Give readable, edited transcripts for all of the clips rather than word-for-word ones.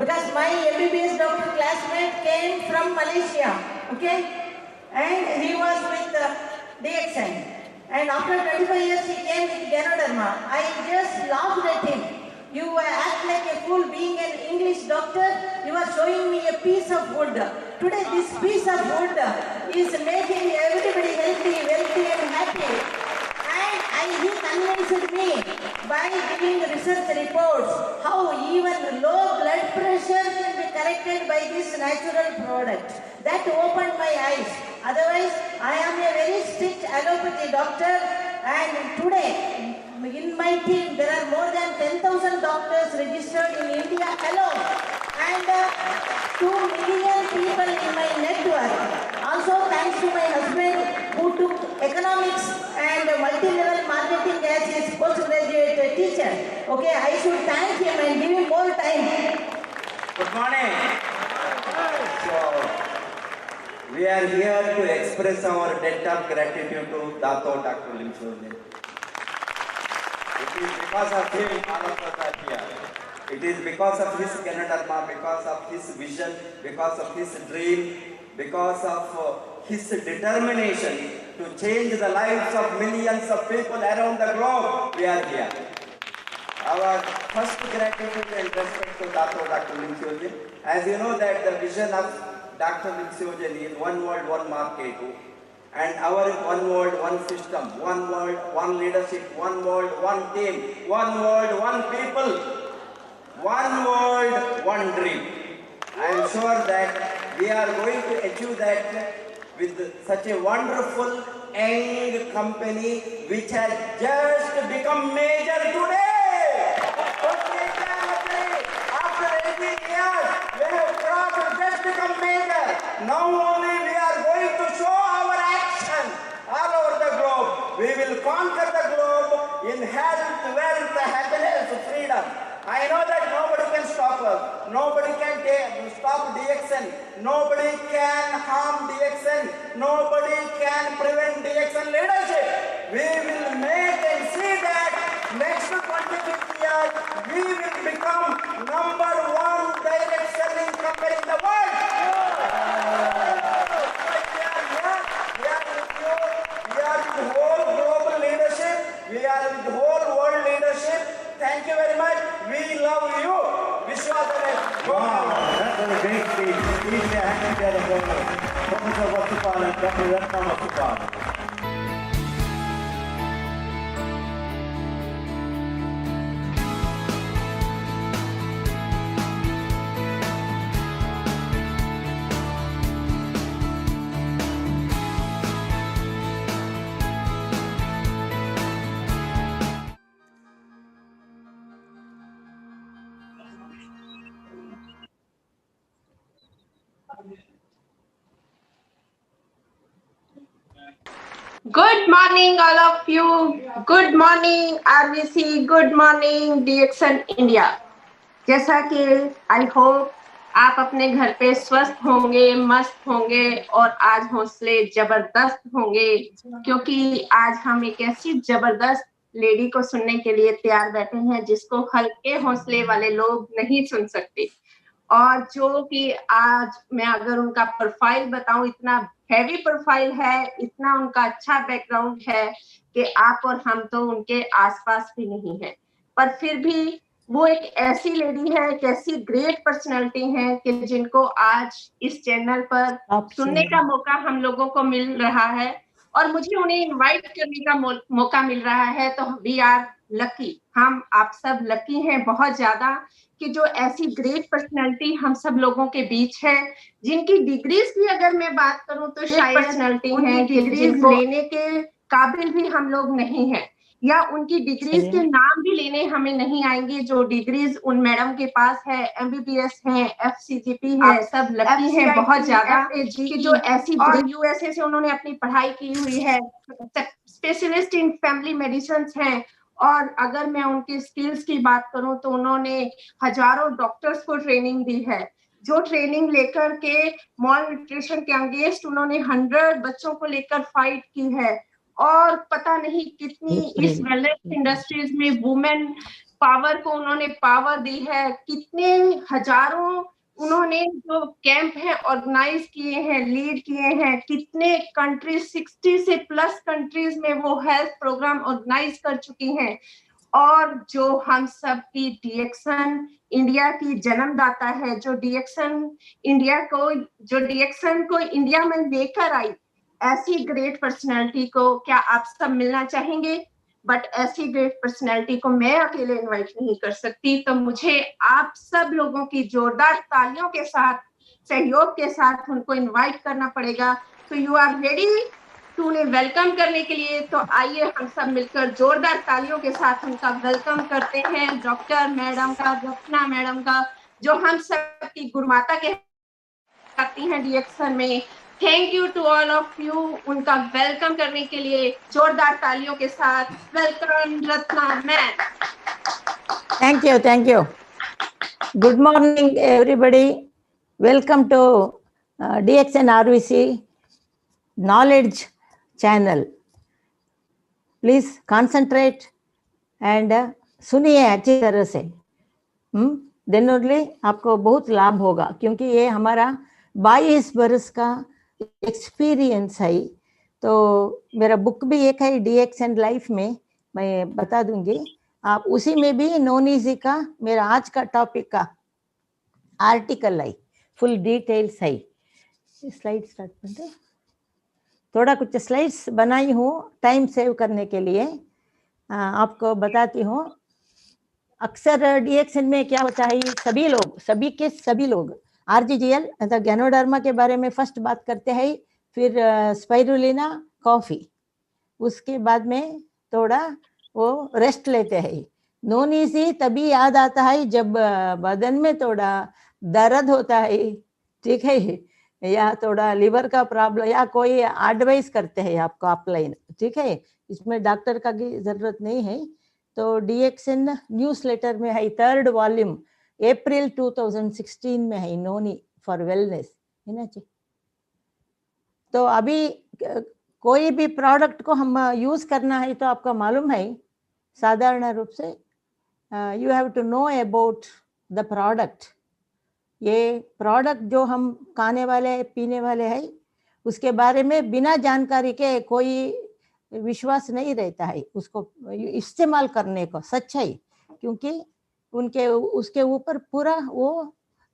because my MBBS doctor classmate came from Malaysia, okay, and he was with DXN, and after 25 years he came with Ganoderma. I just laughed at him. You act like a fool being an English doctor. You are showing me a piece of wood. Today this piece of wood is making everybody healthy, wealthy and happy. And he convinced me by giving research reports how even low blood pressure can be corrected by this natural product. That opened my eyes. Otherwise, I am a very strict allopathy doctor, and today in my team there are more than 10,000 doctors registered in India alone, and 2 million people in my network. Also thanks to my husband who took economics and multi-level marketing as his postgraduate teacher. Okay, I should thank him and give him more time. Good morning. So, we are here to express our debt of gratitude to Dato Dr. Lim Chole. It is because of him all of us are here. It is because of his Ganoderma, because of his vision, because of his dream, because of his determination to change the lives of millions of people around the globe. We are here. Our first gratitude and respect to Dr. Lim Chole. As you know that the vision of Dr. Lim Chole is one world, one market. And our one world, one system, one world, one leadership, one world, one team, one world, one people, one world, one dream. I am sure that we are going to achieve that with such a wonderful young company which has just become major today. After 18 years, we have crossed just become major. Now only we are going to show our action all over the globe. We will conquer the globe in health, wealth, happiness, freedom. I know that nobody can stop us. Nobody can stop DXN. Nobody can harm DXN. Nobody can prevent DXN leadership. We will make and see that next 20-50 years we will become #1 direct selling company in the world. We are with you. We are with the whole global leadership. We are with the whole world leadership. Thank you very much. We love you. Wish you all the best. Wow, that was a great speech. Please be a hand together for Professor Vasupal and Dr. Ratna Vasupal. Good morning, all of you. Good morning, RBC. Good morning, DXN India. जैसा कि I hope आप अपने घर पे स्वस्थ होंगे, मस्त होंगे और आज हौसले जबरदस्त होंगे, क्योंकि आज हम एक ऐसी जबरदस्त लेडी को सुनने के लिए तैयार बैठे हैं जिसको हल्के हौसले वाले लोग नहीं सुन सकते, और जो कि आज मैं अगर उनका प्रोफाइल बताऊं, इतना हैवी प्रोफाइल है, इतना उनका अच्छा बैकग्राउंड है कि आप और हम तो उनके आसपास भी नहीं है, पर फिर भी वो एक ऐसी लेडी है, एक ऐसी ग्रेट पर्सनालिटी है कि जिनको आज इस चैनल पर सुनने का मौका हम लोगों को मिल रहा है और मुझे उन्हें इनवाइट करने का मौका मिल रहा है। तो वी आर लकी, हम आप सब लकी हैं बहुत ज्यादा कि जो ऐसी ग्रेट पर्सनालिटी हम सब लोगों के बीच है, जिनकी डिग्रीज की अगर मैं बात करूं तो शायद पर्सनालिटी है कि जिनको लेने के काबिल भी हम लोग नहीं है, या उनकी डिग्रीज के नाम भी लेने हमें नहीं आएंगे जो डिग्रीज उन मैडम के पास है, MBBS है, FCGP है, सब लकी हैं बहुत ज्यादा कि जो ऐसी USA से उन्होंने अपनी पढ़ाई की हुई है, स्पेशलिस्ट इन फैमिली मेडिसिन हैं, और अगर मैं उनकी स्किल्स की बात करूं तो उन्होंने हजारों डॉक्टर्स को ट्रेनिंग दी है, जो ट्रेनिंग लेकर के मॉल न्यूट्रिशन के अगेंस्ट उन्होंने 100 बच्चों को लेकर फाइट की है, और पता नहीं कितनी इस वेलनेस इंडस्ट्रीज में वुमेन पावर को उन्होंने पावर दी है, कितने हजारों उन्होंने जो कैंप है ऑर्गेनाइज किए हैं, लीड किए हैं, कितने कंट्रीज 60 से प्लस कंट्रीज में वो हेल्थ प्रोग्राम ऑर्गेनाइज कर चुकी हैं। और जो हम सब की डीएक्सन इंडिया की जन्मदाता है, जो डीएक्सन को इंडिया में लेकर आई, ऐसी ग्रेट पर्सनैलिटी को क्या आप सब मिलना चाहेंगे? बट ऐसी ग्रेट पर्सनैलिटी को मैं अकेले इनवाइट नहीं कर सकती, तो मुझे आप सब लोगों की जोरदार तालियों के साथ, सहयोग के साथ उनको इनवाइट करना पड़ेगा। तो यू आर रेडी टू उन्हें वेलकम करने के लिए? तो आइए हम सब मिलकर जोरदार तालियों के साथ उनका वेलकम करते हैं, डॉक्टर मैडम का, रत्ना मैडम का, जो हम सब की गुरुमाता के करती हैं डीएक्सन में। Thank you to all of you, उनका वेलकम करने के लिए जोरदार तालियों के साथ welcome Ratna ma'am. Thank you. Good morning, everybody. Welcome to DXN RVC Knowledge Channel. Please concentrate and सुनिए अच्छी तरह से। देन ओनली आपको बहुत लाभ होगा, क्योंकि ये हमारा 22 बरस का एक्सपीरियंस है। तो मेरा बुक भी एक है DXN लाइफ में, मैं बता दूंगी आप, उसी में भी नोनीजी का मेरा आज का टॉपिक का आर्टिकल है, फुल डिटेल्स है। स्लाइड स्टार्ट करते, थोड़ा कुछ स्लाइड्स बनाई हूँ टाइम सेव करने के लिए, आपको बताती हूँ। अक्सर DXN में क्या होता है, सभी लोग RGGL मतलब गैनोडर्मा के बारे में फर्स्ट बात करते हैं, फिर स्पाइरुलिना, कॉफी, उसके बाद में थोड़ा वो रेस्ट लेते हैं। नोनीजी तभी याद आता है जब बदन में थोड़ा दर्द होता है, ठीक है, या थोड़ा लिवर का प्रॉब्लम, या कोई एडवाइस करते हैं आपको ऑफलाइन, ठीक है, इसमें डॉक्टर का की जरूरत नहीं है। तो DXN न्यूज़लेटर में है, 3rd वॉल्यूम अप्रैल 2016 में है, नोनी फॉर वेलनेस, है ना जी। तो अभी कोई भी प्रोडक्ट को हम यूज करना है तो आपको मालूम है, साधारण रूप से you have to know about the product. ये प्रोडक्ट जो हम खाने वाले पीने वाले हैं, उसके बारे में बिना जानकारी के कोई विश्वास नहीं रहता है उसको इस्तेमाल करने को, सच्चाई, क्योंकि उसके ऊपर पूरा वो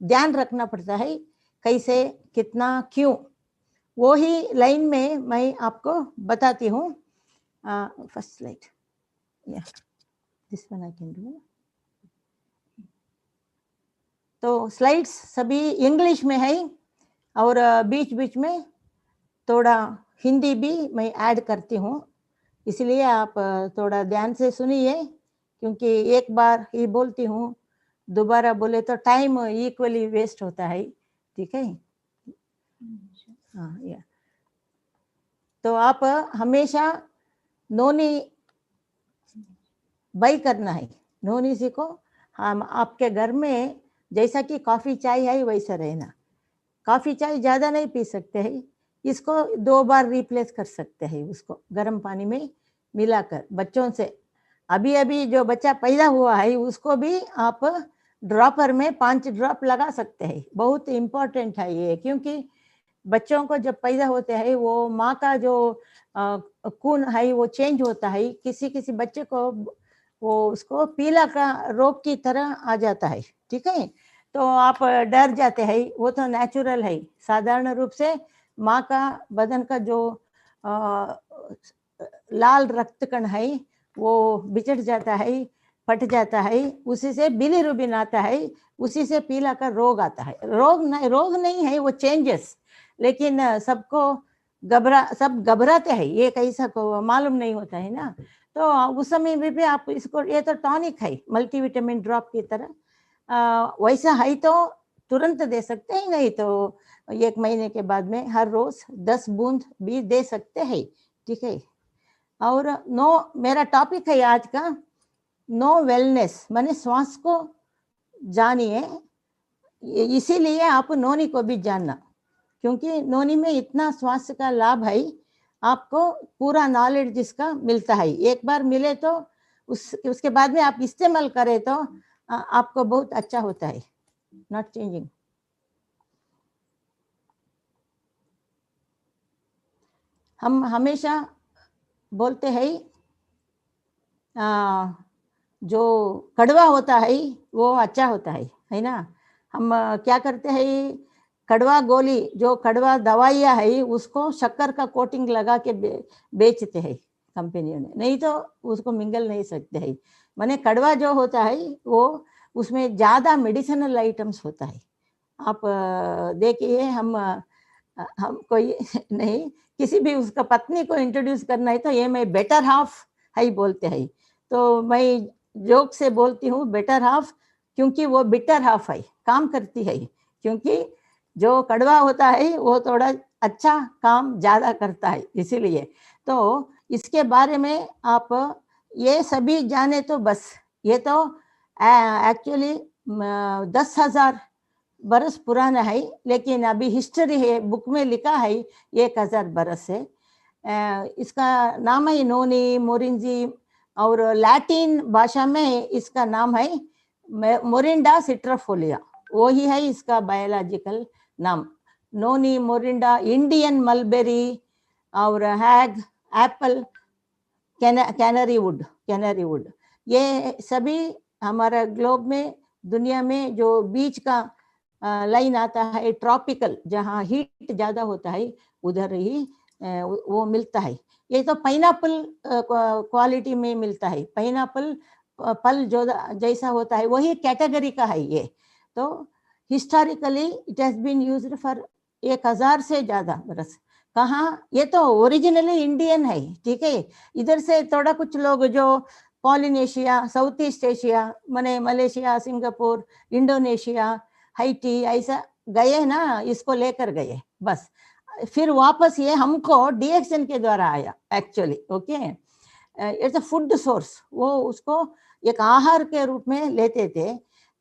ध्यान रखना पड़ता है, कैसे, कितना, क्यों। वो ही लाइन में मैं आपको बताती हूँ। First slide, this one I can do. तो स्लाइड्स सभी इंग्लिश में है, और बीच बीच में थोड़ा हिंदी भी मैं ऐड करती हूँ, इसलिए आप थोड़ा ध्यान से सुनिए, क्योंकि एक बार ही बोलती हूँ, दोबारा बोले तो टाइम इक्वली वेस्ट होता है, ठीक है। हाँ, या तो आप हमेशा नोनी बाई करना है, नोनी सी को हम आपके घर में जैसा कि कॉफी चाय है वैसा रहना। कॉफी चाय ज़्यादा नहीं पी सकते हैं, इसको 2 बार रिप्लेस कर सकते हैं, उसको गर्म पानी में मिलाकर। बच्चों से अभी जो बच्चा पैदा हुआ है उसको भी आप ड्रॉपर में 5 ड्रॉप लगा सकते हैं। बहुत इम्पोर्टेंट है ये, क्योंकि बच्चों को जब पैदा होते हैं वो माँ का जो खून है वो चेंज होता है। किसी बच्चे को वो उसको पीला का रोग की तरह आ जाता है, ठीक है। तो आप डर जाते हैं, वो तो नेचुरल है। साधारण रूप से माँ का बदन का जो लाल रक्त कण है वो बिछड़ जाता है, फट जाता है, उसी से बिलीरुबिन आता है, उसी से पीला का रोग आता है। रोग नहीं है वो, चेंजेस। लेकिन सब घबराते हैं, ये कैसा को मालूम नहीं होता है ना। तो उस समय में भी आप इसको, ये तो टॉनिक है मल्टीविटामिन ड्रॉप की तरह, वैसा है तो तुरंत दे सकते हैं, नहीं तो 1 महीने के बाद में हर रोज 10 बूंद भी दे सकते हैं, ठीक है। और मेरा टॉपिक है आज का, नो वेलनेस, माने श्वास को जानिए। इसीलिए आप नोनी को भी जानना, क्योंकि नोनी में इतना स्वास्थ्य का लाभ है, आपको पूरा नॉलेज जिसका मिलता है। एक बार मिले तो उसके बाद में आप इस्तेमाल करें तो आपको बहुत अच्छा होता है. Not changing. हम हमेशा बोलते हैं जो कड़वा होता है वो अच्छा होता है ना. हम क्या करते हैं, कड़वा गोली जो कड़वा दवाइयाँ है उसको शक्कर का कोटिंग लगा के बेचते हैं कंपनियों ने, नहीं तो उसको मिंगल नहीं सकते हैं. माने कड़वा जो होता है वो उसमें ज़्यादा मेडिसिनल आइटम्स होता है. आप देखिए हम कोई नहीं, किसी भी उसका पत्नी को इंट्रोड्यूस करना है तो ये मैं बेटर हाफ है बोलते हैं. तो मैं जोक से बोलती हूँ बेटर हाफ, क्योंकि वो बिटर हाफ है, काम करती है. क्योंकि जो कड़वा होता है वो थोड़ा अच्छा काम ज़्यादा करता है, इसीलिए. तो इसके बारे में आप ये सभी जाने तो बस. ये तो एक्चुअली 10,000 बरस पुराना है, लेकिन अभी हिस्ट्री है, बुक में लिखा है 1,000 बरस है. इसका नाम है नोनी मोरिंजी, और लैटिन भाषा में इसका नाम है मोरिंडा सिट्राफोलिया. वही है इसका बायोलॉजिकल नाम. नोनी मोरिंडा, इंडियन मलबेरी और हैग, एप्पल, कैनरी वुड, ये सभी हमारा ग्लोब में, दुनिया में जो बीच का लाइन आता है ट्रॉपिकल, जहाँ हीट ज़्यादा होता है उधर ही वो मिलता है. ये तो पाइनएप्पल क्वालिटी में मिलता है. पाइनएप्पल फल जो जैसा होता है वही कैटेगरी का है ये. तो historically it has been used for 1,000 से ज़्यादा बरस. कहाँ, ये तो ओरिजिनली इंडियन है, ठीक है. इधर से थोड़ा कुछ लोग जो पॉलिनेशिया, साउथ ईस्ट एशिया, माने मलेशिया, सिंगापुर, इंडोनेशिया, हाइटी, ऐसा गए ना, इसको लेकर गए बस. फिर वापस ये हमको डीएक्सएन के द्वारा आया actually. Okay, it's a food source. वो उसको एक आहार के रूप में लेते थे,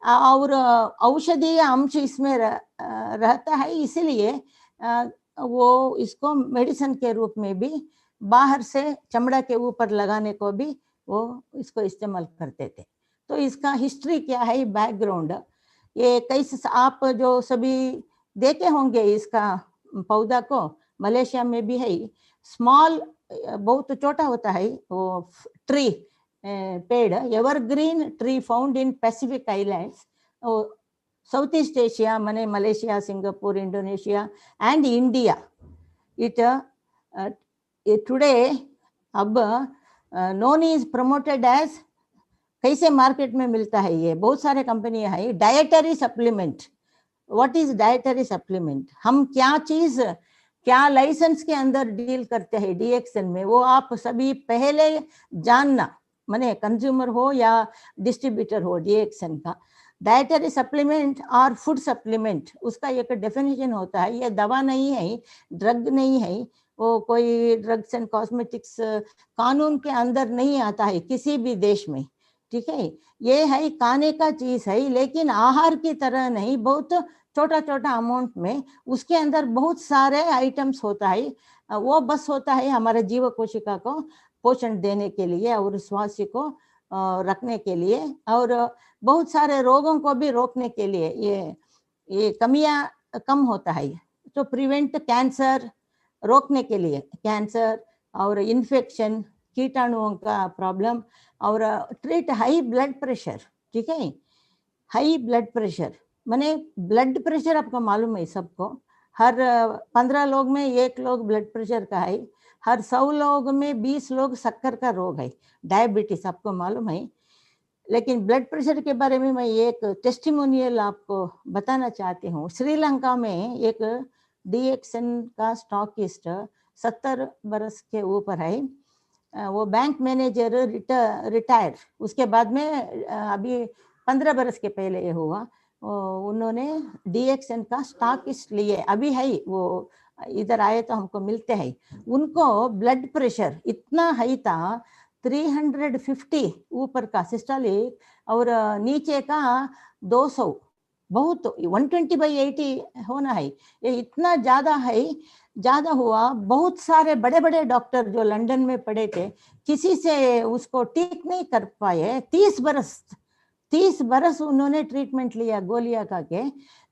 और औषधीय अंश इसमें रहता है, इसीलिए वो इसको मेडिसिन के रूप में भी, बाहर से चमड़ा के ऊपर लगाने को भी वो इसको इस्तेमाल करते थे. तो इसका हिस्ट्री क्या है, बैकग्राउंड, ये कैसे आप जो सभी देखे होंगे इसका पौधा को, मलेशिया में भी है. स्मॉल, बहुत छोटा होता है वो ट्री, पेड़, evergreen tree found in Pacific islands, south east Asia, माने Malaysia, Singapore, Indonesia and India. It today अब नोनी इज प्रमोटेड एज, कैसे मार्केट में मिलता है ये, बहुत सारे कंपनियां है. Dietary supplement. What is dietary supplement? हम क्या चीज, क्या लाइसेंस के अंदर डील करते हैं डीएक्सएन में, वो आप सभी पहले जानना, माने कंज्यूमर हो या डिस्ट्रीब्यूटर हो डीएक्सएन का. डाइटरी सप्लीमेंट और फूड सप्लीमेंट, उसका एक डेफिनेशन होता है. ये दवा नहीं है, ड्रग नहीं है, वो कोई ड्रग्स एंड कॉस्मेटिक्स कानून के अंदर नहीं आता है किसी भी देश में, ठीक है. ये है खाने का चीज है, लेकिन आहार की तरह नहीं, बहुत छोटा छोटा अमाउंट में. उसके अंदर बहुत सारे आइटम्स होता है. वो बस होता है हमारे जीव कोशिका को पोषण देने के लिए और स्वास्थ्य को रखने के लिए, और बहुत सारे रोगों को भी रोकने के लिए ये कमियां कम होता है. तो प्रिवेंट कैंसर, रोकने के लिए कैंसर और इन्फेक्शन, कीटाणुओं का प्रॉब्लम, और ट्रीट हाई ब्लड प्रेशर, ठीक है. हाई ब्लड प्रेशर माने ब्लड प्रेशर आपको मालूम है सबको, हर 15 लोग में 1 लोग ब्लड प्रेशर का है, हर 100 लोग में 20 लोग शक्कर का रोग है, डायबिटीज, आपको मालूम है. लेकिन ब्लड प्रेशर के बारे में मैं एक टेस्टिमोनियल आपको बताना चाहती हूँ. श्रीलंका में एक डीएक्सएन का स्टॉकिस्ट 70 बरस के ऊपर है. वो बैंक मैनेजर रिटायर, उसके बाद में अभी 15 बरस के पहले ये हुआ, उन्होंने डीएक्सएन का स्टॉकिस्ट लिए, अभी है वो, इधर आए तो हमको मिलते हैं. उनको ब्लड प्रेशर इतना हाई था, 350 ऊपर का सिस्टोलिक और नीचे का 200 बहुत 120/80 होना है, ये इतना ज्यादा है, ज्यादा हुआ। बहुत सारे बड़े बड़े डॉक्टर जो लंदन में पढ़े थे, किसी से उसको ठीक नहीं कर पाए। 30 बरस उन्होंने ट्रीटमेंट लिया गोलियां खा के।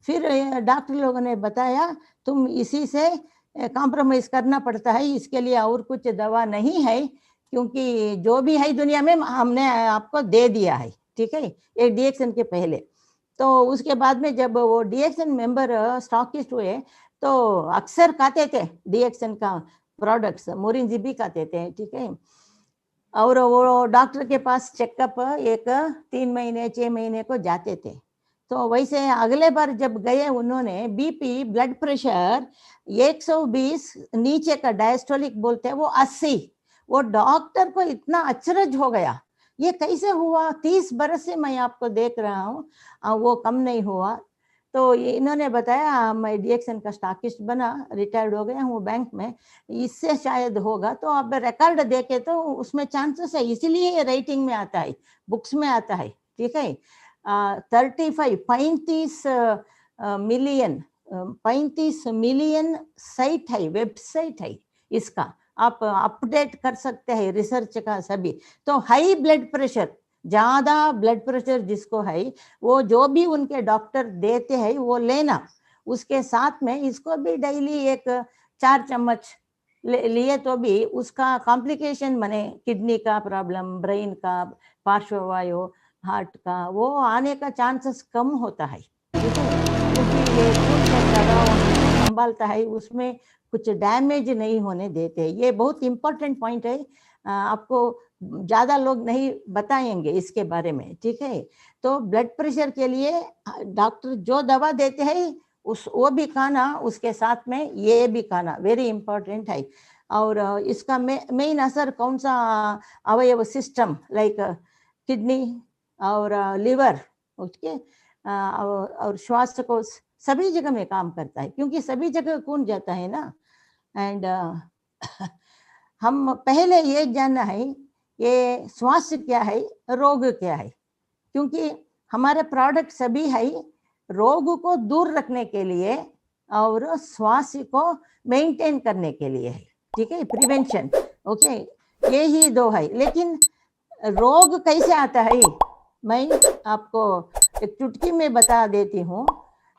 फिर डॉक्टर लोगों ने बताया तुम इसी से कॉम्प्रोमाइज करना पड़ता है, इसके लिए और कुछ दवा नहीं है, क्योंकि जो भी है दुनिया में हमने आपको दे दिया है, ठीक है, ये डीएक्सन के पहले। तो उसके बाद में जब वो डीएक्सन मेंबर स्टॉकिस्ट हुए तो अक्सर खाते थे डीएक्सन का प्रोडक्ट्स, मोरिनजी भी खाते थे, ठीक है। और वो डॉक्टर के पास चेकअप एक 3 महीने 6 महीने को जाते थे। तो वैसे अगले बार जब गए उन्होंने बीपी ब्लड प्रेशर 120 नीचे का डायस्टोलिक बोलते हैं वो 80। वो डॉक्टर को इतना अचरज हो गया, ये कैसे हुआ, 30 बरस से मैं आपको देख रहा हूँ वो कम नहीं हुआ। तो इन्होंने बताया मैं डीएक्सन का स्टॉकिस्ट बना, रिटायर्ड हो गया हूँ बैंक में, इससे शायद होगा। तो अब रिकॉर्ड देखे तो उसमें चांसेस है, इसीलिए राइटिंग में आता है, बुक्स में आता है, ठीक है। 35 मिलियन साइट है, वेबसाइट है इसका, आप अपडेट कर सकते हैं रिसर्च का सभी। तो हाई ब्लड प्रेशर, ज्यादा ब्लड प्रेशर जिसको है वो जो भी उनके डॉक्टर देते हैं वो लेना, उसके साथ में इसको भी डेली एक 4 चम्मच लिए तो भी उसका कॉम्प्लिकेशन माने किडनी का प्रॉब्लम, ब्रेन का, पार्श्ववायु, हार्ट का, वो आने का चांसेस कम होता है, ठीक है। क्योंकि ये संभालता है, उसमें कुछ डैमेज नहीं होने देते। ये बहुत इंपॉर्टेंट पॉइंट है, आपको ज्यादा लोग नहीं बताएंगे इसके बारे में, ठीक है। तो ब्लड प्रेशर के लिए डॉक्टर जो दवा देते हैं वो भी खाना, उसके साथ में ये भी खाना वेरी इंपॉर्टेंट है। और इसका मेन असर कौन सा अवयव सिस्टम लाइक किडनी और लिवर, ओके, और श्वासकोश सभी जगह में काम करता है, क्योंकि सभी जगह खून जाता है ना। एंड हम पहले ये जानना है ये स्वास्थ्य क्या है, रोग क्या है, क्योंकि हमारे प्रोडक्ट सभी है रोग को दूर रखने के लिए और स्वास्थ्य को मेंटेन करने के लिए है, ठीक है, प्रिवेंशन, ओके, ये ही दो है। लेकिन रोग कैसे आता है मैं आपको एक चुटकी में बता देती हूँ।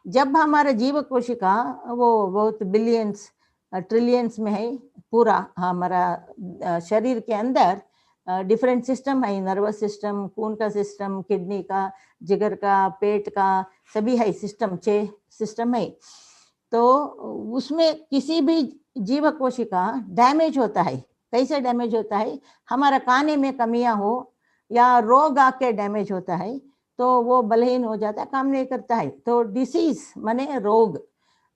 जब हमारा जीव कोशिका वो बहुत बिलियंस ट्रिलियंस में है, पूरा हमारा शरीर के अंदर डिफरेंट सिस्टम है, नर्वस सिस्टम, खून का सिस्टम, किडनी का, जिगर का, पेट का, सभी है सिस्टम, 6 सिस्टम है। तो उसमें किसी भी जीव कोशिका डैमेज होता है, कैसे डैमेज होता है, हमारा खाने में कमियां हो या रोग आके डैमेज होता है तो वो बलहीन हो जाता है, काम नहीं करता है। तो डिसीज माने रोग,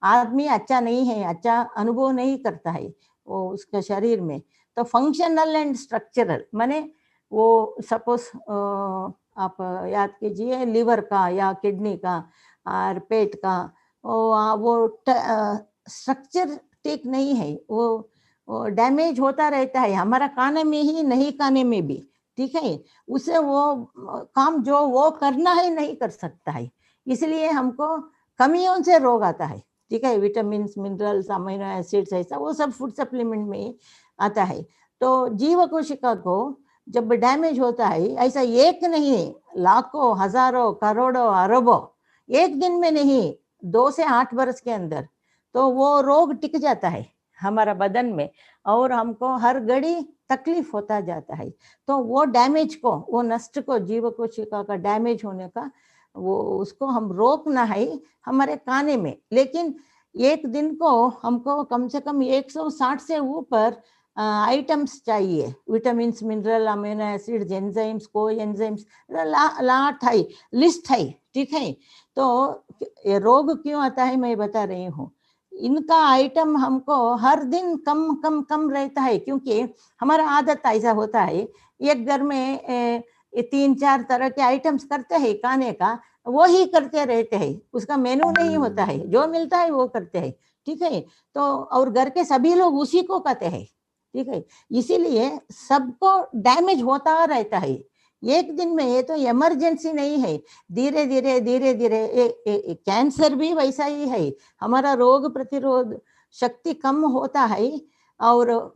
आदमी अच्छा नहीं है, अच्छा अनुभव नहीं करता है वो उसके शरीर में। तो फंक्शनल एंड स्ट्रक्चरल माने वो सपोज आप याद कीजिए लिवर का या किडनी का और पेट का वो स्ट्रक्चर ठीक नहीं है, वो डैमेज होता रहता है, हमारा खाने में ही नहीं खाने में भी, ठीक है। उसे वो काम जो वो करना है नहीं कर सकता है, इसलिए हमको कमियों से रोग आता है, ठीक है। विटामिन मिनरल्स अमीनो एसिड्स ऐसा वो सब फूड सप्लीमेंट में आता है। तो जीव कोशिका को जब डैमेज होता है, ऐसा एक नहीं लाखों हजारों करोड़ों अरबों, एक दिन में नहीं 2 से 8 वर्ष के अंदर, तो वो रोग टिक जाता है हमारा बदन में और हमको हर घड़ी तकलीफ होता जाता है। तो वो डैमेज को, वो नष्ट को, जीव कोशिका का डैमेज होने का वो उसको हम रोकना है हमारे खाने में। लेकिन एक दिन को हमको कम से कम 160 से ऊपर आइटम्स चाहिए, vitamin mineral amino acids enzymes को एंजाइम्स लाट है, लिस्ट है, ठीक है। तो ये रोग क्यों आता है मैं बता रही हूँ, इनका आइटम हमको हर दिन कम कम कम रहता है, क्योंकि हमारा आदत ऐसा होता है एक घर में 3-4 तरह के आइटम्स करते हैं खाने का, वो ही करते रहते हैं, उसका मेनू नहीं होता है, जो मिलता है वो करते हैं, ठीक है। तो और घर के सभी लोग उसी को कहते हैं, ठीक है। इसीलिए सबको डैमेज होता रहता है, एक दिन में, ये तो इमरजेंसी नहीं है, धीरे धीरे धीरे धीरे। कैंसर भी वैसा ही है, हमारा रोग प्रतिरोध शक्ति कम होता है और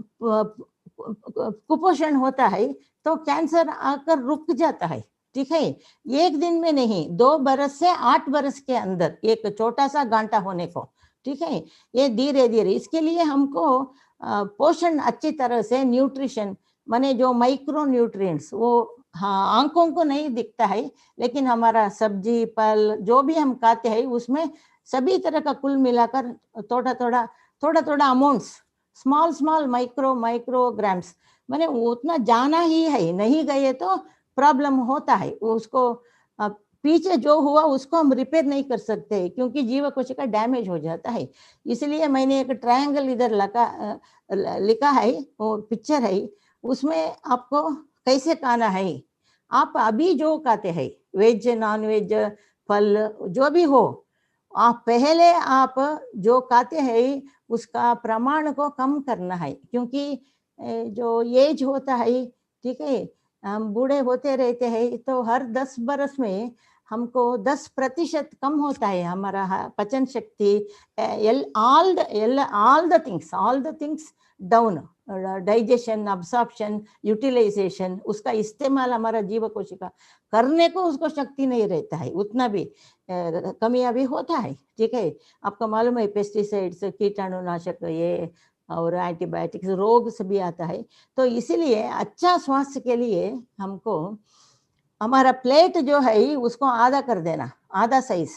कुपोषण होता है तो कैंसर आकर रुक जाता है, ठीक है। एक दिन में नहीं, 2 बरस से 8 बरस के अंदर एक छोटा सा गांठा होने को, ठीक है। ये धीरे धीरे, इसके लिए हमको पोषण अच्छी तरह से, न्यूट्रिशन माने जो माइक्रो न्यूट्रिएंट्स, वो हाँ आंखों को नहीं दिखता है, लेकिन हमारा सब्जी फल जो भी हम खाते हैं उसमें सभी तरह का कुल मिलाकर थोड़ा थोड़ा अमाउंट्स, स्मॉल स्मॉल माइक्रोग्राम्स, माने उतना जाना ही है, नहीं गए तो प्रॉब्लम होता है। उसको पीछे जो हुआ उसको हम रिपेयर नहीं कर सकते क्योंकि जीव कोशिका डैमेज हो जाता है। इसलिए मैंने एक ट्रायंगल इधर लिखा है, वो पिक्चर है, उसमें आपको कैसे खाना है। आप अभी जो खाते हैं, वेज नॉन वेज फल जो भी हो, आप पहले आप जो खाते हैं उसका प्रमाण को कम करना है, क्योंकि जो एज होता है, ठीक है, हम बूढ़े होते रहते हैं तो हर 10 बरस में हमको 10% कम होता है हमारा पचन शक्ति, all the things down, digestion, absorption, utilisation, उसका इस्तेमाल हमारा जीव कोशिका करने को उसको शक्ति नहीं रहता है, उतना भी कमियां भी होता है, ठीक है। आपको मालूम है पेस्टिसाइड्स, कीटाणुनाशक ये और एंटीबायोटिक्स, रोग सभी आता है। तो इसीलिए अच्छा स्वास्थ्य के लिए हमको हमारा प्लेट जो है उसको आधा कर देना, आधा साइज।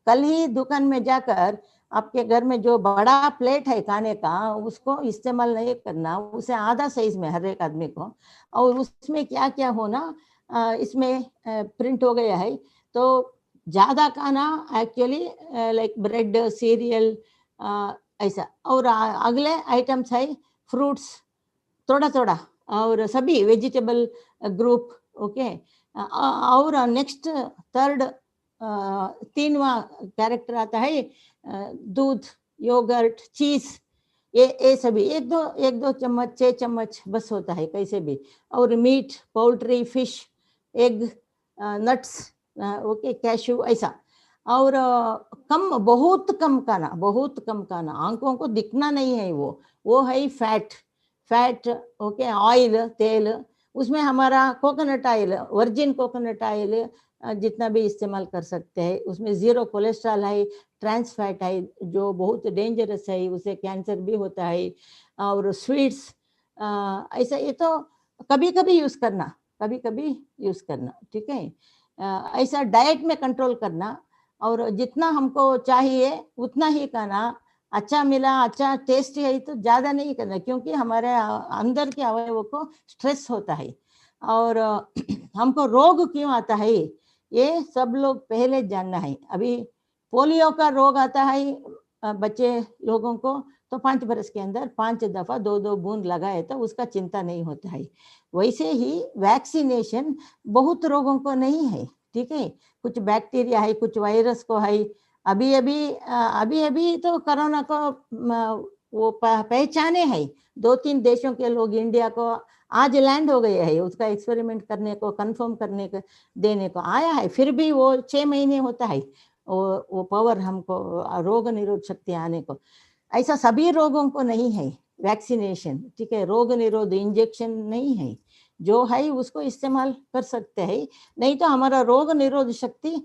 कल ही दुकान में जाकर आपके घर में जो बड़ा प्लेट है खाने का उसको इस्तेमाल नहीं करना, उसे आधा साइज में हर एक आदमी को। और उसमें क्या क्या होना इसमें प्रिंट हो गया है। तो ज़्यादा खाना एक्चुअली लाइक ब्रेड, सीरियल ऐसा, और अगले आइटम्स है फ्रूट्स थोड़ा थोड़ा, और सभी वेजिटेबल ग्रुप, ओके। और नेक्स्ट थर्ड 3वां कैरेक्टर आता है दूध, योगर्ट, चीज, ये सभी एक दो चम्मच, 6 चम्मच बस होता है कैसे भी। और meat, poultry, fish, egg, nuts, okay, cashew, ऐसा। और बहुत कम खाना, आंखों को दिखना नहीं है वो है फैट, ओके, ऑयल, तेल, उसमें हमारा coconut oil, virgin coconut oil जितना भी इस्तेमाल कर सकते हैं। उसमें 0 कोलेस्ट्रॉल है, ट्रांस फैट है जो बहुत डेंजरस है, उसे कैंसर भी होता है। और स्वीट्स ऐसा, ये तो कभी कभी यूज करना, ठीक है। ऐसा डाइट में कंट्रोल करना, और जितना हमको चाहिए उतना ही खाना। अच्छा मिला, अच्छा टेस्ट है तो ज़्यादा नहीं करना, क्योंकि हमारे अंदर के अवयवों को स्ट्रेस होता है। और हमको रोग क्यों आता है ये सब लोग पहले जानना है। अभी पोलियो का रोग आता है बच्चे लोगों को, तो 5 बरस के अंदर 5 दफा 2 बूंद लगाए तो उसका चिंता नहीं होता है। वैसे ही वैक्सीनेशन बहुत रोगों को नहीं है, ठीक है। कुछ बैक्टीरिया है, कुछ वायरस को है। अभी तो कोरोना को वो पहचाने है। 2-3 देशों के लोग इंडिया को आज लैंड हो गए हैं, उसका एक्सपेरिमेंट करने को, कंफर्म करने को, देने को आया है। फिर भी वो 6 महीने होता है वो पावर हमको, रोग निरोध शक्ति आने को। ऐसा सभी रोगों को नहीं है वैक्सीनेशन, ठीक है। रोग निरोध इंजेक्शन नहीं है, जो है उसको इस्तेमाल कर सकते हैं। नहीं तो हमारा रोग निरोध शक्ति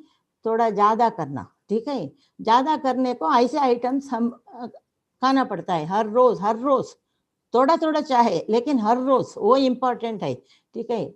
थोड़ा ज्यादा करना, ठीक है। ज्यादा करने को ऐसे आइटम्स हम खाना पड़ता है हर रोज थोड़ा थोड़ा चाहे, लेकिन हर रोज, वो इम्पोर्टेंट है, ठीक है।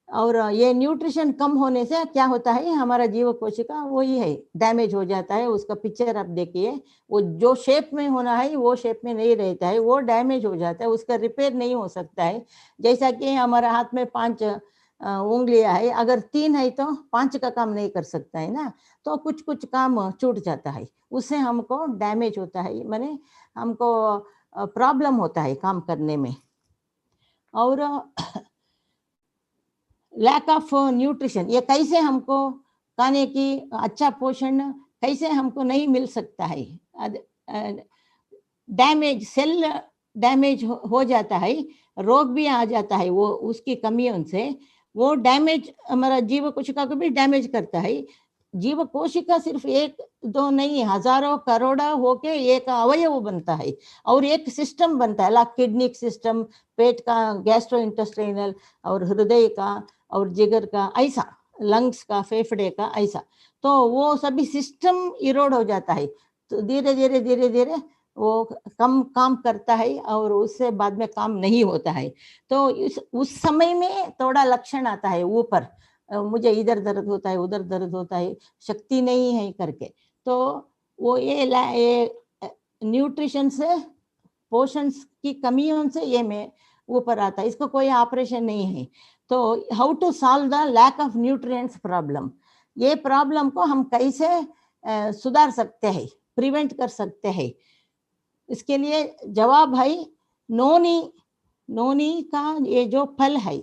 और ये न्यूट्रिशन कम होने से क्या होता है, हमारा जीव कोशिका वही है, डैमेज हो जाता है। उसका पिक्चर आप देखिए, वो जो शेप में होना है वो शेप में नहीं रहता है, वो डैमेज हो जाता है, उसका रिपेयर नहीं हो सकता है। जैसा कि हमारा हाथ में 5 उंगलियां है, अगर 3 है तो 5 का काम नहीं कर सकता है ना, तो कुछ काम छूट जाता है, उससे हमको डैमेज होता है, माने हमको प्रॉब्लम होता है काम करने में। और लैक ऑफ न्यूट्रिशन, ये कैसे हमको खाने की अच्छा पोषण कैसे हमको नहीं मिल सकता है। डैमेज, सेल डैमेज हो जाता है, रोग भी आ जाता है वो उसकी कमियों से। वो डैमेज हमारा जीव कोशिका को भी डैमेज करता है। जीव कोशिका सिर्फ एक दो नहीं, हजारों करोड़ों होके एक अवयव बनता है और एक सिस्टम बनता है, लाइक किडनी सिस्टम, पेट का गैस्ट्रो इंटेस्टाइनल, और हृदय का और जिगर का, ऐसा लंग्स का, फेफड़े का, ऐसा। तो वो सभी सिस्टम इरोड हो जाता है, तो धीरे धीरे धीरे धीरे वो कम काम करता है और उससे बाद में काम नहीं होता है। तो उस समय में थोड़ा लक्षण आता है ऊपर, मुझे इधर दर्द होता है, उधर दर्द होता है, शक्ति नहीं है करके। तो वो ये न्यूट्रिशन से, पोषण की कमियों से ये में ऊपर आता है। इसको कोई ऑपरेशन नहीं है। तो how to solve the lack of nutrients problem, ये प्रॉब्लम को हम कैसे सुधार सकते हैं, प्रिवेंट कर सकते हैं? इसके लिए जवाब है नोनी। नोनी का ये जो फल है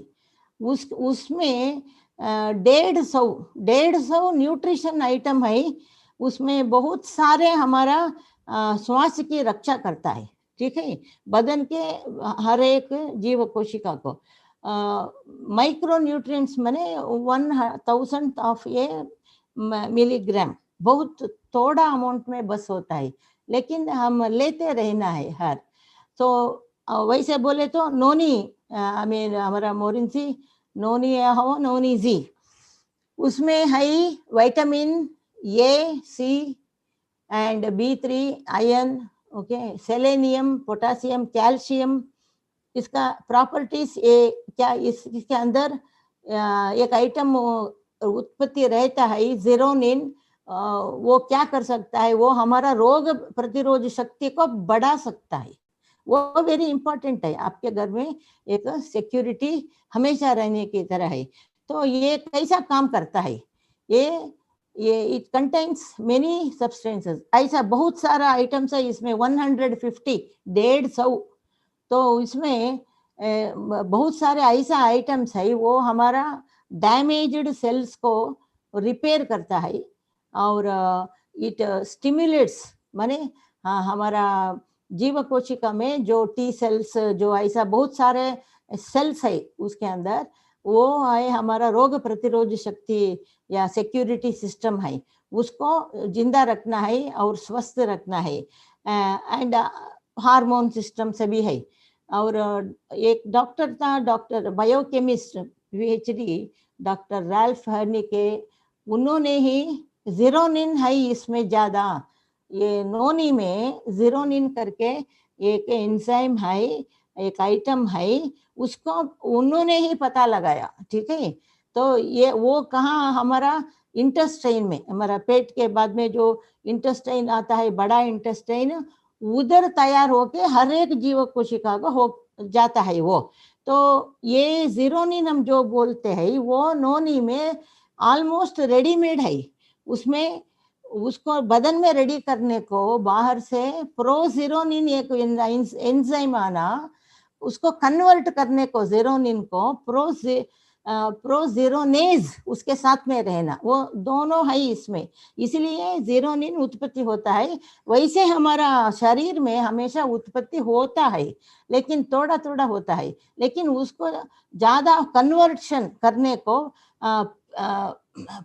उसमें 150 न्यूट्रिशन आइटम है। उसमें बहुत सारे हमारा स्वास्थ्य की रक्षा करता है, ठीक है, बदन के हर एक जीव कोशिका को। माइक्रो न्यूट्रिएंट्स माने 1000 ऑफ ए मिलीग्राम, बहुत थोड़ा अमाउंट में बस होता है, लेकिन हम लेते रहना है हर। तो वैसे बोले तो नोनी, आई मीन हमारा मोरिंसी नोनी हो, नोनी जी, उसमें है vitamin A, C and B3, iron, okay, selenium, potassium, calcium. इसका प्रॉपर्टीज क्या, इसके अंदर एक आइटम उत्पत्ति रहता है ज़ीरोनिन। वो क्या कर सकता है, वो हमारा रोग प्रतिरोध शक्ति को बढ़ा सकता है। वो वेरी इंपॉर्टेंट है, आपके घर में एक सिक्योरिटी हमेशा रहने की तरह है। तो ये कैसा काम करता है, ये इट कंटेन्स मेनी सब्सटेंसेस, ऐसा बहुत सारा आइटम्स है इसमें, 150। तो इसमें बहुत सारे ऐसा आइटम्स है वो हमारा डैमेज्ड सेल्स को रिपेयर करता है और इट स्टिमुलेट्स, माने हमारा जीव कोशिका में जो टी सेल्स, जो ऐसा बहुत सारे सेल्स है उसके अंदर, वो है हमारा रोग प्रतिरोध शक्ति या सिक्योरिटी सिस्टम है, उसको जिंदा रखना है और स्वस्थ रखना है। एंड हार्मोन सिस्टम से भी है। और एक डॉक्टर था, doctor biochemist PhD doctor Ralph Heinicke, उन्होंने ही ज़ीरोनिन है इसमें ज्यादा, ये नोनी में ज़ीरोनिन करके एक एंजाइम है, एक आइटम है, उसको उन्होंने ही पता लगाया, ठीक है। तो ये वो कहाँ, हमारा इंटेस्टाइन में, हमारा पेट के बाद में जो इंटेस्टाइन आता है, बड़ा इंटेस्टाइन, उधर तैयार होके हर एक जीव कोशिका को हो जाता है वो। तो ये ज़ीरोनिन हम जो बोलते हैं वो नोनी में ऑलमोस्ट रेडीमेड है। उसमें उसको बदन में रेडी करने को बाहर से प्रोज़ीरोनिन एक एंजाइम आना, उसको कन्वर्ट करने को ज़ीरोनिन को प्रोज़ीरोनेज उसके साथ में रहना, वो दोनों है इसमें, इसलिए ज़ीरोनिन उत्पत्ति होता है। वैसे हमारा शरीर में हमेशा उत्पत्ति होता है, लेकिन थोड़ा थोड़ा होता है, लेकिन उसको ज़्यादा कन्वर्शन करने को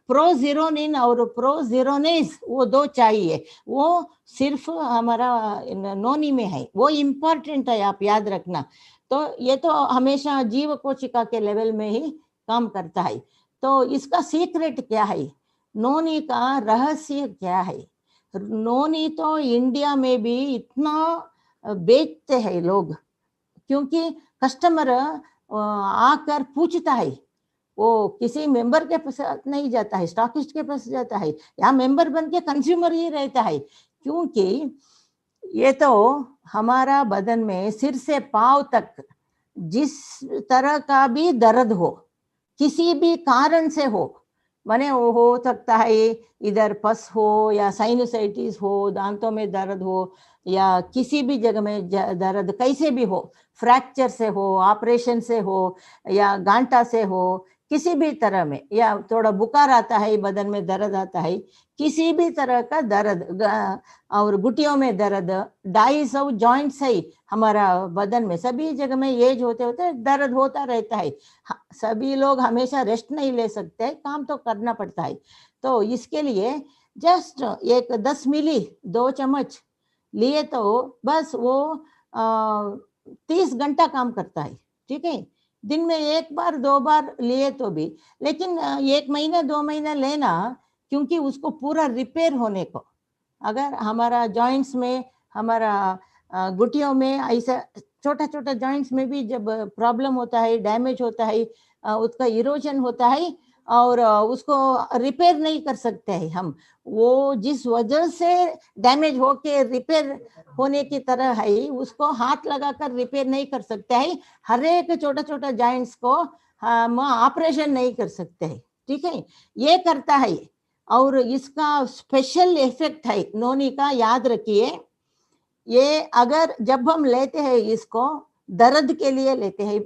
प्रोज़ीरोनिन और प्रोज़ीरोनेज वो दो चाहिए, वो सिर्फ हमारा नोनी में है, वो इम्पोर्टेंट है, आप याद रखना। तो ये तो हमेशा जीव कोशिका के लेवल में ही काम करता है। तो इसका सीक्रेट क्या है, नोनी का रहस्य क्या है? नोनी तो इंडिया में भी इतना बेचते हैं लोग, क्योंकि कस्टमर आकर पूछता है, वो किसी मेंबर के पास नहीं जाता है, स्टॉकिस्ट के पास जाता है, या मेंबर बन के कंज्यूमर ही रहता है, क्योंकि ये तो हमारा बदन में सिर से पांव तक जिस तरह का भी दर्द हो, किसी भी कारण से हो, माने वो हो सकता है इधर पस हो या साइनोसाइटिस हो, दांतों में दर्द हो, या किसी भी जगह में दर्द कैसे भी हो, फ्रैक्चर से हो, ऑपरेशन से हो, या गांठा से हो, किसी भी तरह में, या थोड़ा बुखार आता है, बदन में दर्द आता है, किसी भी तरह का दर्द और घुटियों में दर्द, 250 जॉइंट्स है हमारा बदन में, सभी जगह में एज होते होते दर्द होता रहता है। सभी लोग हमेशा रेस्ट नहीं ले सकते, काम तो करना पड़ता है। तो इसके लिए जस्ट एक 10 मिली 2 चम्मच लिए तो बस वो 30 घंटा काम करता है। ठीक है, दिन में 1 बार 2 बार लिए तो भी, लेकिन 1 महीना 2 महीना लेना, क्योंकि उसको पूरा रिपेयर होने को, अगर हमारा जॉइंट्स में, हमारा घुटियों में ऐसा छोटा छोटा जॉइंट्स में भी जब प्रॉब्लम होता है, डैमेज होता है, उसका इरोजन होता है और उसको रिपेयर नहीं कर सकते हैं हम, वो जिस वजह से डैमेज होके रिपेयर होने की तरह है, उसको हाथ लगाकर रिपेयर नहीं कर सकते हैं। हर एक छोटा छोटा जॉइंट्स को हम ऑपरेशन नहीं कर सकते हैं। ठीक है, ये करता है और इसका स्पेशल इफेक्ट है नोनी का, याद रखिए। ये अगर जब हम लेते हैं इसको दर्द के लिए लेते हैं,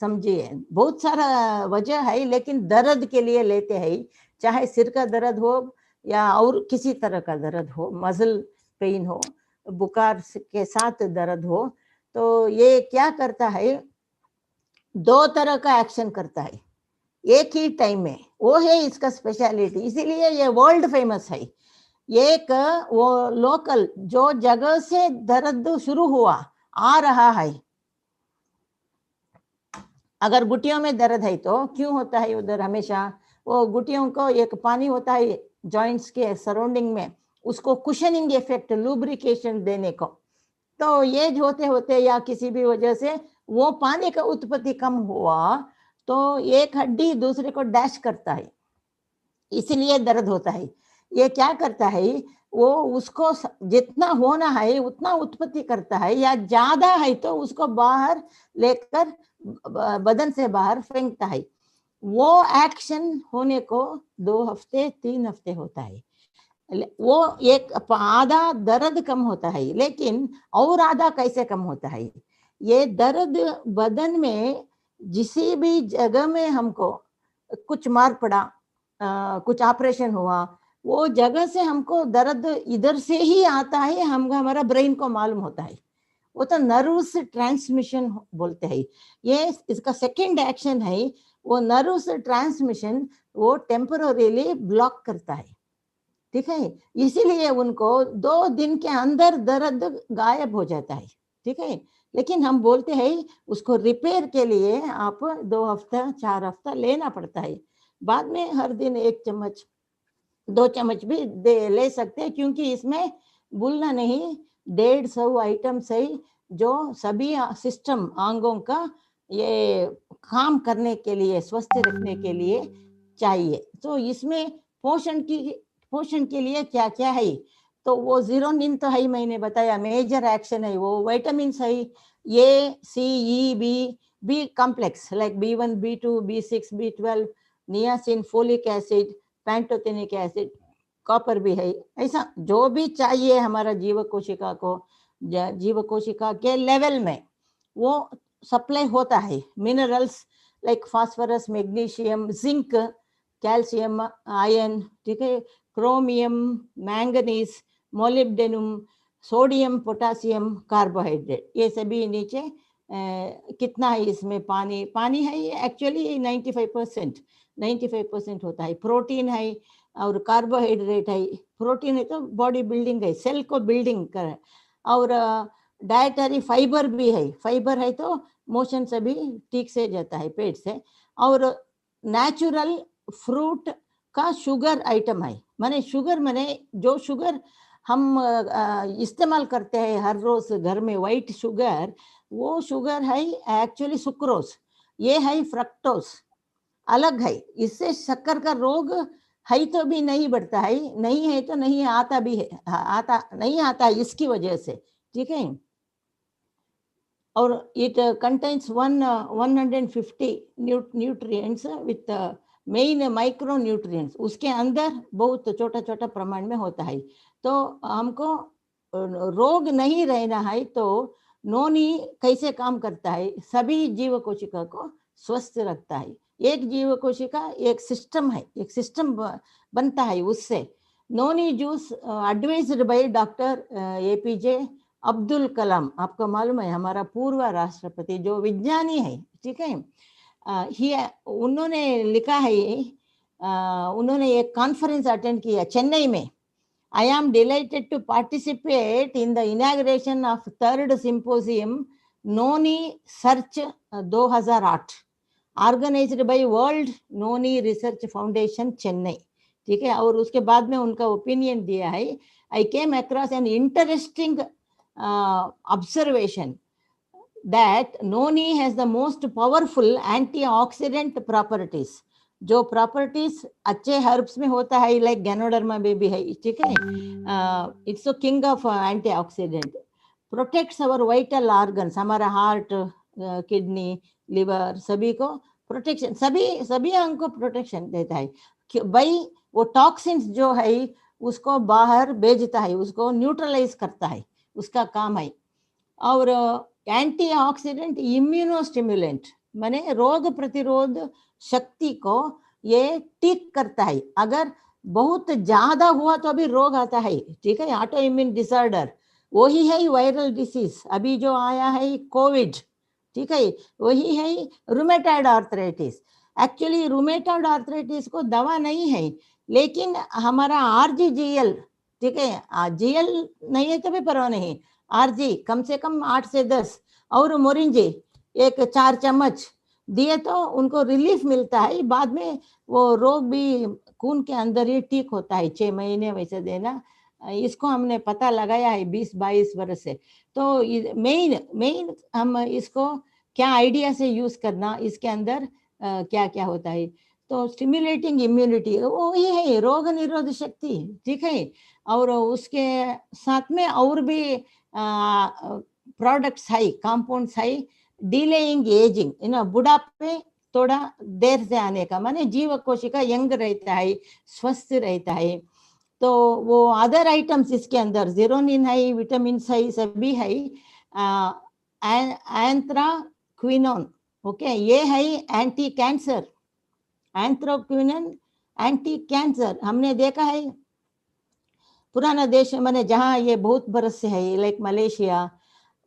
समझिए बहुत सारा वजह है, लेकिन दर्द के लिए लेते हैं, चाहे सिर का दर्द हो या और किसी तरह का दर्द हो, मसल पेन हो, बुखार के साथ दर्द हो, तो ये क्या करता है, 2 तरह का एक्शन करता है एक ही टाइम में, वो है इसका स्पेशलिटी, इसीलिए ये वर्ल्ड फेमस है। एक वो लोकल जो जगह से दर्द शुरू हुआ आ रहा है, अगर घुटियों में दर्द है तो क्यों होता है उधर हमेशा, वो घुटियों को एक पानी होता है जॉइंट्स के सराउंडिंग में, उसको कुशनिंग इफेक्ट, लुब्रिकेशन देने को, तो ये होते होते या किसी भी वजह से वो पानी का उत्पत्ति कम हुआ तो एक हड्डी दूसरे को डैश करता है, इसलिए दर्द होता है। ये क्या करता है, वो उसको जितना होना है उतना उत्पत्ति करता है, या ज्यादा है तो उसको बाहर लेकर बदन से बाहर फेंकता है। वो एक्शन होने को 2 हफ्ते 3 हफ्ते होता है। वो एक आधा दर्द कम होता है, लेकिन और आधा कैसे कम होता है, ये दर्द बदन में जिसी भी जगह में हमको कुछ मार पड़ा, कुछ ऑपरेशन हुआ, वो जगह से हमको दर्द इधर से ही आता है, हम हमारा ब्रेन को मालूम होता है, वो तो नर्व्स ट्रांसमिशन बोलते हैं। ये इसका सेकंड एक्शन है, वो नर्व्स ट्रांसमिशन वो टेम्पररीली ब्लॉक करता है। ठीक है, इसीलिए उनको 2 दिन के अंदर दर्द गायब हो जाता है। ठीक है, लेकिन हम बोलते हैं उसको रिपेयर के लिए आप 2 हफ्ता 4 हफ्ता लेना पड़ता है। बाद में हर दिन 1 चम्मच 2 चम्मच भी ले सकते हैं, क्योंकि इसमें भूलना नहीं 150 आइटम्स है जो सभी सिस्टम अंगों का ये काम करने के लिए, स्वस्थ रखने के लिए चाहिए। तो इसमें पोषण के लिए क्या क्या है, तो वो जीरोनिन तो है, मैंने बताया मेजर एक्शन है, वो विटामिन है A C E B complex like B1 B2 B6 B12, niacin, folic acid, pantothenic acid, copper भी है, ऐसा जो भी चाहिए हमारा जीव कोशिका को, जीव कोशिका के लेवल में वो सप्लाई होता है। Minerals like phosphorus, magnesium, zinc, calcium, iron, ठीक है, chromium, manganese, molybdenum, sodium, potassium, carbohydrate, ये सभी नीचे कितना है इसमें, पानी है ये एक्चुअली 95% होता है। प्रोटीन है और कार्बोहाइड्रेट है, प्रोटीन है तो बॉडी बिल्डिंग है, सेल को बिल्डिंग कर, और डाइटरी फाइबर भी है, फाइबर है तो मोशन से भी ठीक से जाता है पेट से, और नेचुरल फ्रूट का शुगर आइटम है, माने शुगर माने जो शुगर हम इस्तेमाल करते हैं हर रोज घर में, वाइट शुगर, वो शुगर है एक्चुअली सुक्रोज, ये है फ्रक्टोज, अलग है, इससे शक्कर का रोग है तो भी नहीं बढ़ता है, नहीं है तो नहीं आता भी है, नहीं आता है इसकी वजह से। ठीक है, और it contains 150 nutrients with main micro nutrients, उसके अंदर बहुत छोटा छोटा प्रमाण में होता है। तो हमको रोग नहीं रहना है तो नोनी कैसे काम करता है, सभी जीव कोशिका को स्वस्थ रखता है, एक जीव कोशिका एक सिस्टम है, एक सिस्टम बनता है उससे। Noni juice advised by doctor APJ Abdul Kalam. आपको मालूम है हमारा पूर्व राष्ट्रपति जो विज्ञानी है, ठीक है। उन्होंने लिखा है, उन्होंने एक कॉन्फ्रेंस अटेंड किया चेन्नई में। I am delighted to participate in the inauguration of third symposium Noni Search 2008 organized by World Noni Research Foundation Chennai, ठीक है। और उसके बाद में उनका ओपिनियन दिया है। I came across an interesting observation that noni has the most powerful antioxidant properties. जो प्रॉपर्टीज अच्छे हर्ब्स में होता है लाइक गैनोडर्मा में भी है, ठीक है। It's a king of antioxidant, protects our vital organs, हमारा हार्ट, किडनी, लिवर सभी को प्रोटेक्शन, सभी अंग को प्रोटेक्शन देता है भाई। वो टॉक्सिन्स जो है उसको बाहर भेजता है, उसको न्यूट्रलाइज करता है, उसका काम है। और एंटीऑक्सीडेंट इम्यूनोस्टिमुलेंट माने रोग प्रतिरोध शक्ति को ये ठीक करता है। अगर बहुत ज्यादा हुआ तो अभी रोग आता है, ठीक है, ऑटो इम्यून डिसऑर्डर, वही है वायरल डिसीज अभी जो आया है कोविड, ठीक है, वही है rheumatoid arthritis. Actually rheumatoid arthritis को दवा नहीं है, लेकिन हमारा RGGL, ठीक है, GL नहीं है तो भी परवाह नहीं, RG कम से कम 8 से 10 और मोरिंजी एक 4 चम्मच दिए तो उनको रिलीफ मिलता है। बाद में वो रोग भी खून के अंदर ही ठीक होता है, 6 महीने वैसे देना। इसको हमने पता लगाया है 20-22 वर्ष से। तो मेन हम इसको क्या आइडिया से यूज करना, इसके अंदर क्या क्या होता है। तो स्टिमुलेटिंग इम्यूनिटी वो ही है रोग निरोधक शक्ति, ठीक है। और उसके साथ में और भी प्रोडक्ट्स है, कंपाउंड्स है, डिलेइंग एजिंग, बुढ़ापे थोड़ा देर से आने का, माने जीव कोशिका यंग रहता है, स्वस्थ रहता है। तो वो अदर आइटम्स इसके अंदर जीरोनिन है, विटामिन है, सभी है। एंथ्राक्विनोन, ओके, ये है anti cancer, anthraquinone anti cancer. हमने देखा है पुराना देश माने जहाँ ये बहुत बरस से है लाइक मलेशिया,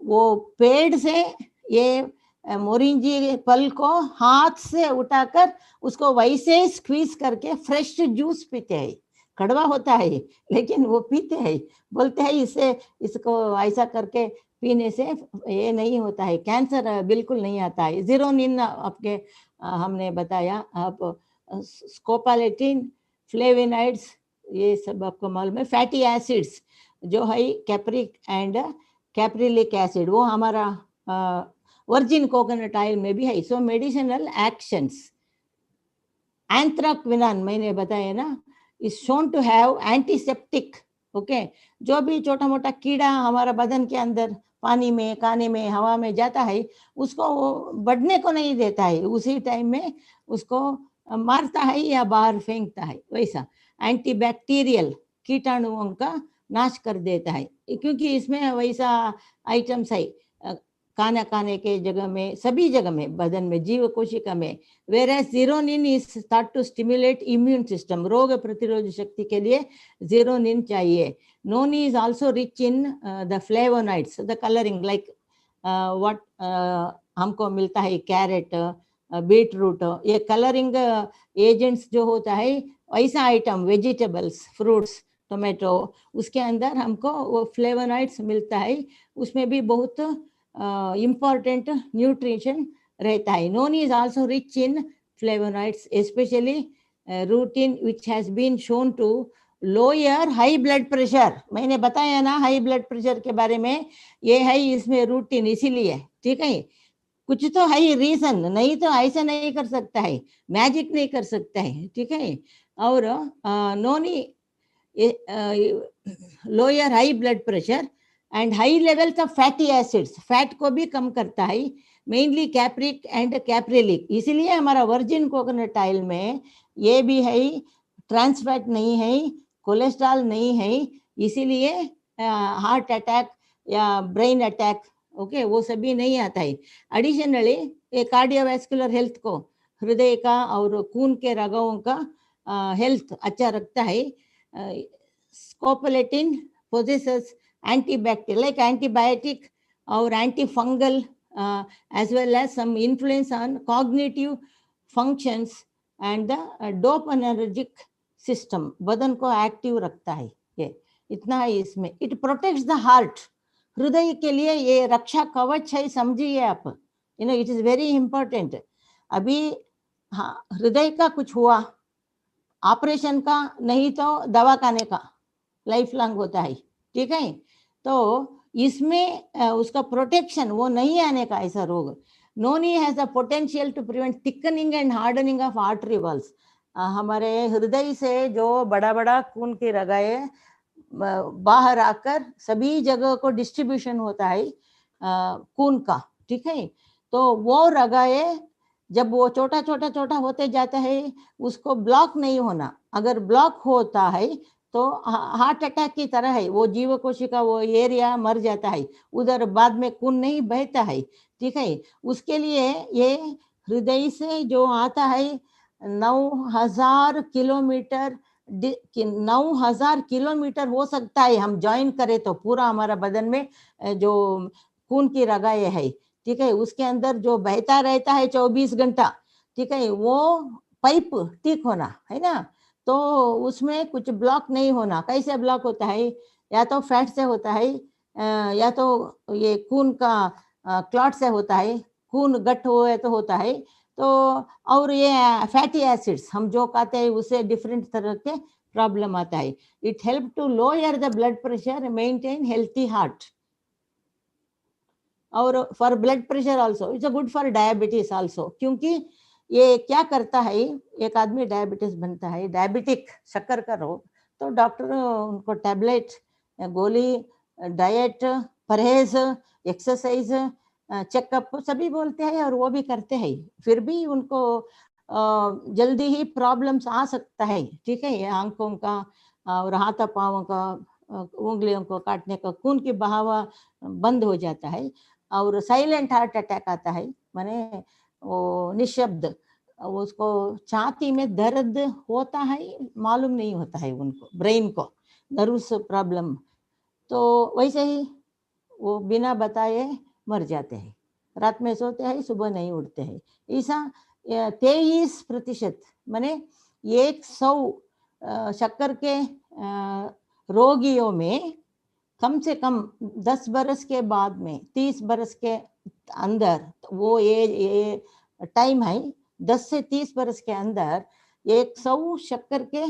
वो पेड़ से ये मोरिंजी फल को हाथ से उठाकर उसको वैसे स्क्वीज करके फ्रेश जूस पीते हैं। कड़वा होता है लेकिन वो पीते हैं, बोलते हैं इसको ऐसा करके पीने से ये नहीं होता है, कैंसर बिल्कुल नहीं आता है। जीरोनिन आपके हमने बताया, आप स्कोपालेटिन, फ्लेविनाइड्स, ये सब आपको मालूम है। फैटी एसिड्स जो है कैप्रिक एंड कैप्रिलिक एसिड, वो हमारा वर्जिन कोकोनट ऑयल में भी है। सो मेडिसिनल एक्शंस। एंथ्राक्विनोन मैंने बताया ना, is shown to have antiseptic, okay. जो भी छोटा मोटा कीड़ा हमारा बदन के अंदर पानी में, खाने में, हवा में जाता है, उसको वो बढ़ने को नहीं देता है, उसी टाइम में उसको मारता है या बाहर फेंकता है। वैसा एंटीबैक्टीरियल, कीटाणुओं का नाश कर देता है, क्योंकि इसमें वैसा आइटम्स है खाने के जगह में, सभी जगह में, बदन में, जीव कोशिका में। Whereas xeronine is thought to stimulate immune system, रोग प्रतिरोध शक्ति के लिए जीरोनिन चाहिए। Noni is also rich in the flavonoids, the colouring like what हमको मिलता है कैरेट, बीटरूट, ये कलरिंग एजेंट्स जो होता है, ऐसा आइटम वेजिटेबल्स, फ्रूट्स, टोमेटो, उसके अंदर हमको वो फ्लेवोनाइड्स मिलता है, उसमें भी बहुत important nutrition रहता है। Noni is also rich in flavonoids, especially rutin, which has been shown to lower high blood pressure. मैंने बताया ना हाई ब्लड प्रेशर के बारे में, ये है इसमें रूटीन, इसीलिए, ठीक है। कुछ तो है रीजन, नहीं तो ऐसा नहीं कर सकता है, मैजिक नहीं कर सकता है, ठीक है। और noni lower high blood pressure and high levels of fatty acids, fat को भी कम करता है, मेनली कैप्रिक एंड कैप्रिलिक। इसीलिए हमारा वर्जिन कोकोनट ऑयल में ये भी है, ट्रांस फैट नहीं है, कोलेस्ट्रॉल नहीं है, इसीलिए हार्ट अटैक या ब्रेन अटैक, ओके, वो सभी नहीं आता है। एडिशनली ये कार्डियोवैस्कुलर हेल्थ को हृदय का और खून के रगों का हेल्थ अच्छा रखता है। स्कोपोलेटिन possesses antibacterial like antibiotic or antifungal as well as some influence on cognitive functions and the dopaminergic system, बदन को एक्टिव रखता है। ये इतना है इसमें। इट प्रोटेक्ट्स द हार्ट, हृदय के लिए ये रक्षा कवच है, समझिए आप। You know it is very important. अभी हाँ, हृदय का कुछ हुआ, ऑपरेशन का नहीं तो दवा खाने का लाइफ लॉन्ग होता है, ठीक है। तो इसमें उसका प्रोटेक्शन वो नहीं आने का ऐसा रोग। Noni has the potential to prevent thickening and hardening of artery walls. हमारे हृदय से जो बड़ा बड़ा खून की रगाएं बाहर आकर सभी जगह को डिस्ट्रीब्यूशन होता है खून का, ठीक है। तो वो रगाएं जब वो छोटा छोटा छोटा होते जाता है, उसको ब्लॉक नहीं होना। अगर ब्लॉक होता है तो हार्ट अटैक की तरह है, वो जीव कोशिका वो एरिया मर जाता है, उधर बाद में खून नहीं बहता है, ठीक है। उसके लिए ये हृदय से जो आता है 9,000 किलोमीटर 9,000 किलोमीटर हो सकता है हम ज्वाइन करें तो पूरा हमारा बदन में जो खून की रगाएं है, ठीक है, उसके अंदर जो बहता रहता है 24 घंटा, ठीक है, वो पाइप ठीक होना है ना। तो उसमें कुछ ब्लॉक नहीं होना। कैसे ब्लॉक होता है? या तो फैट से होता है या तो ये खून का क्लॉट से होता है, खून गट हुए तो होता है। तो और ये फैटी एसिड्स हम जो खाते हैं उससे डिफरेंट तरह के प्रॉब्लम आता है। It help to lower the blood pressure, maintain healthy heart. और for blood pressure also it's good for diabetes also, क्योंकि ये क्या करता है, एक आदमी डायबिटीज बनता है, डायबिटिक शक्कर का रोग, तो डॉक्टर उनको टैबलेट, गोली, डाइट, परहेज, एक्सरसाइज, चेकअप सभी बोलते हैं और वो भी करते हैं, फिर भी उनको जल्दी ही प्रॉब्लम्स आ सकता है, ठीक है। आंखों का और हाथ पाँव का, उंगलियों को काटने का, खून की बहावा बंद हो जाता है और साइलेंट हार्ट अटैक आता है, माने वो निशब्द, उसको छाती में दर्द होता है, मालूम नहीं होता है उनको, ब्रेन को नर्वस प्रॉब्लम। तो वैसे ही वो बिना बताए मर जाते हैं, रात में सोते हैं, सुबह नहीं उठते हैं। ऐसा 23% माने 100 शक्कर के रोगियों में कम से कम 10 बरस के बाद में, 30 बरस के अंदर, वो ये टाइम है 10 से 30 बरस के अंदर 100 शक्कर के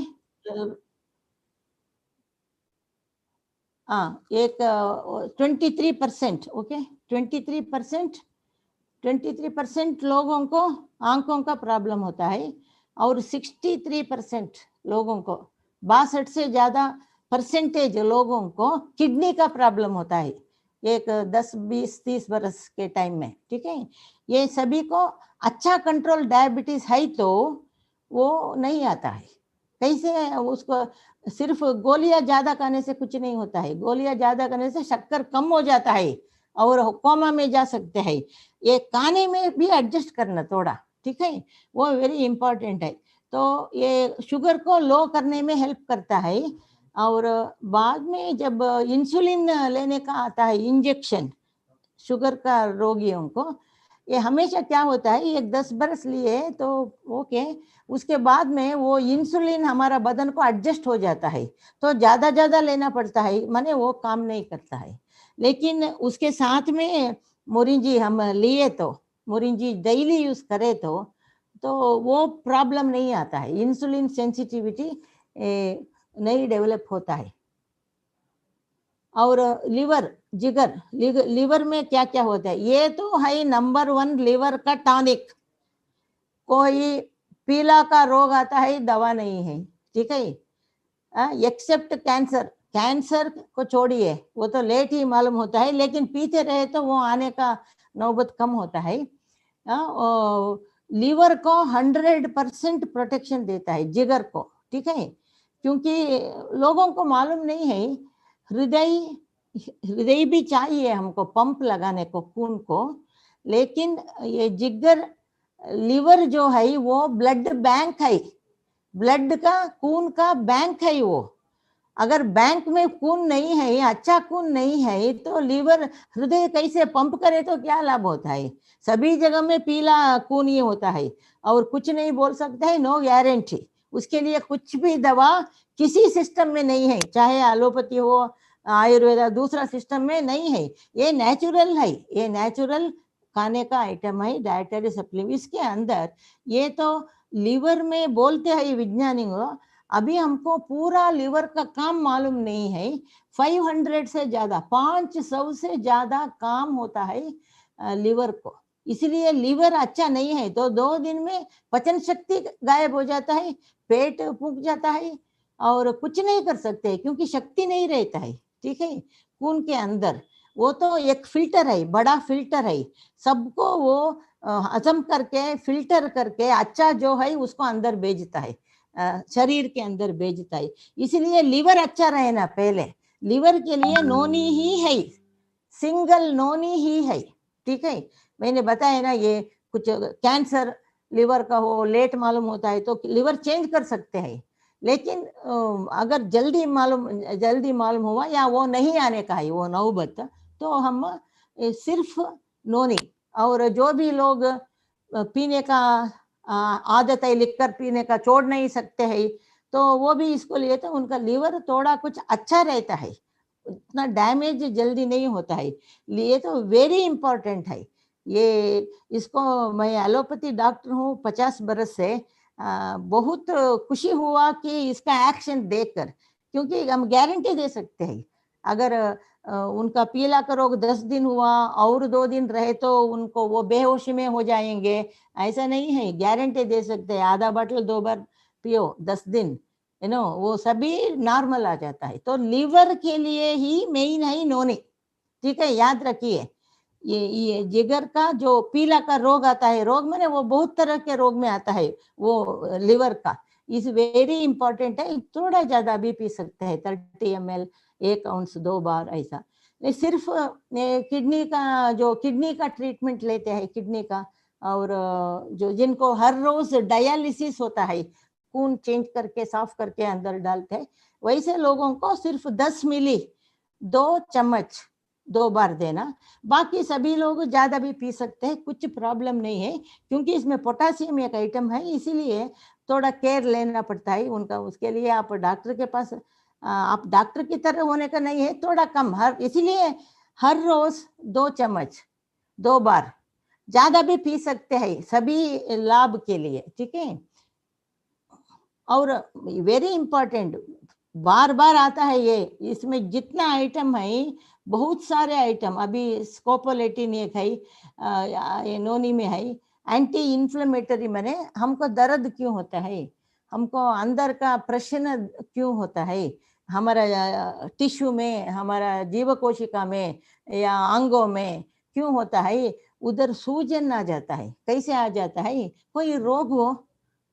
एक 23%, ओके 23% लोगों को आंखों का प्रॉब्लम होता है और 63% लोगों को, 62 से ज्यादा परसेंटेज लोगों को किडनी का प्रॉब्लम होता है एक 10, 20, 30 बरस के टाइम में, ठीक है। ये सभी को अच्छा कंट्रोल डायबिटीज है तो वो नहीं आता है। कैसे? उसको सिर्फ गोलियां ज्यादा खाने से कुछ नहीं होता है, गोलियां ज्यादा खाने से शक्कर कम हो जाता है और कोमा में जा सकते हैं। ये खाने में भी एडजस्ट करना थोड़ा, ठीक है, वो वेरी इंपॉर्टेंट है। तो ये शुगर को लो करने में हेल्प करता है। और बाद में जब इंसुलिन लेने का आता है इंजेक्शन शुगर का रोगियों को, ये हमेशा क्या होता है, एक 10 बरस लिए तो ओके, उसके बाद में वो इंसुलिन हमारा बदन को एडजस्ट हो जाता है, तो ज्यादा लेना पड़ता है, माने वो काम नहीं करता है। लेकिन उसके साथ में मोरिंजी हम लिए तो, मोरिंजी डेली यूज करे तो वो प्रॉब्लम नहीं आता है, इंसुलिन सेंसिटिविटी नहीं डेवलप होता है। और लिवर, जिगर, लिवर में क्या क्या होता है, ये तो है नंबर 1 लिवर का टॉनिक। कोई पीला का रोग आता है, दवा नहीं है, ठीक है, एक्सेप्ट कैंसर। कैंसर को छोड़िए, वो तो लेट ही मालूम होता है, लेकिन पीते रहे तो वो आने का नौबत कम होता है। लीवर को 100% प्रोटेक्शन देता है, जिगर को, ठीक है, क्योंकि लोगों को मालूम नहीं है, हृदय भी चाहिए हमको पंप लगाने को खून को, लेकिन ये जिगर लिवर जो है वो ब्लड बैंक है, ब्लड का खून का बैंक है वो। अगर बैंक में खून नहीं है, अच्छा खून नहीं है, तो लीवर हृदय कैसे पंप करे, तो क्या लाभ होता है। सभी जगह में पीला खून ही होता है और कुछ नहीं बोल सकता है, नो गारंटी। उसके लिए कुछ भी दवा किसी सिस्टम में नहीं है, चाहे एलोपैथी हो, आयुर्वेदा, दूसरा सिस्टम में नहीं है। ये नेचुरल है, ये नेचुरल खाने का आइटम है, डाइटरी सप्लीमेंट। इसके अंदर ये तो लीवर में बोलते हैं विज्ञानी, अभी हमको पूरा लीवर का काम मालूम नहीं है। 500 से ज्यादा, 500 से ज्यादा काम होता है लीवर को। इसलिए लीवर अच्छा नहीं है तो 2 दिन में पचन शक्ति गायब हो जाता है, पेट फूक जाता है और कुछ नहीं कर सकते क्योंकि शक्ति नहीं रहता है। ठीक है, खून के अंदर वो तो एक फिल्टर है, बड़ा फिल्टर है, सबको वो हजम करके फिल्टर करके अच्छा जो है उसको अंदर भेजता है, शरीर के अंदर भेजता है। इसलिए लीवर अच्छा रहे ना, पहले लीवर के लिए नोनी ही है, सिंगल नोनी ही है। ठीक है, मैंने बताया ना, ये कुछ कैंसर लिवर का हो, लेट मालूम होता है तो लिवर चेंज कर सकते हैं, लेकिन अगर जल्दी मालूम हुआ या वो नहीं आने का है वो नौबत, तो हम सिर्फ नोनी। और जो भी लोग पीने का आदत है, लिकर पीने का छोड़ नहीं सकते हैं, तो वो भी इसको लिए तो उनका लीवर थोड़ा कुछ अच्छा रहता है, उतना डैमेज जल्दी नहीं होता है। ये तो वेरी इंपॉर्टेंट है ये। इसको मैं एलोपैथी डॉक्टर हूँ 50 बरस से, बहुत खुशी हुआ कि इसका एक्शन देखकर, क्योंकि हम गारंटी दे सकते हैं। अगर उनका पीला का रोग 10 दिन हुआ और 2 दिन रहे तो उनको वो बेहोशी में हो जाएंगे, ऐसा नहीं है। गारंटी दे सकते हैं, आधा बोतल 2 बार पियो 10 दिन, वो सभी नॉर्मल आ जाता है। तो लीवर के लिए ही मेन है नोनी। ठीक है, याद रखिए। ये जिगर का जो पीला का रोग आता है, रोग में वो बहुत तरह के रोग में आता है वो लिवर का, इस वेरी इंपॉर्टेंट है। थोड़ा ज्यादा भी पी सकते हैं, 30 ml 1 ounce 2 बार ऐसा। सिर्फ किडनी का, जो किडनी का ट्रीटमेंट लेते हैं किडनी का, और जो जिनको हर रोज डायलिसिस होता है, खून चेंज करके साफ करके अंदर डालते हैं, वैसे लोगों को सिर्फ 10 मिली 2 चम्मच 2 बार देना। बाकी सभी लोग ज्यादा भी पी सकते हैं, कुछ प्रॉब्लम नहीं है, क्योंकि इसमें पोटासियम एक आइटम है, इसीलिए थोड़ा केयर लेना पड़ता है उनका। उसके लिए आप डॉक्टर के पास, आप डॉक्टर की तरह होने का नहीं है, थोड़ा कम, इसीलिए हर रोज 2 चम्मच 2 बार, ज्यादा भी पी सकते हैं सभी लाभ के लिए। ठीक है, और वेरी इंपॉर्टेंट, बार बार आता है ये, इसमें जितना आइटम है, बहुत सारे आइटम, अभी स्कोपोलेटिन एक है, ये नोनी में है, एंटी इन्फ्लेमेटरी, माने हमको दर्द क्यों होता है, हमको अंदर का प्रश्न क्यों होता है, हमारा टिश्यू में, हमारा जीव कोशिका में या अंगों में क्यों होता है, उधर सूजन आ जाता है। कैसे आ जाता है, कोई रोग हो,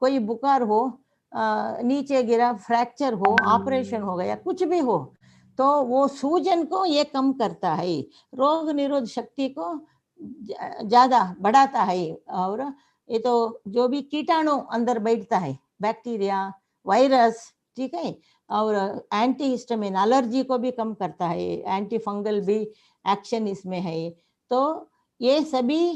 कोई बुखार हो, नीचे गिरा, फ्रैक्चर हो, ऑपरेशन हो गया, कुछ भी हो, तो वो सूजन को ये कम करता है, रोग निरोध शक्ति को ज्यादा बढ़ाता है। और ये तो जो भी कीटाणु अंदर बैठता है, बैक्टीरिया, वायरस, ठीक है, और एंटी हिस्टामिन, एलर्जी को भी कम करता है, एंटी फंगल भी एक्शन इसमें है। तो ये सभी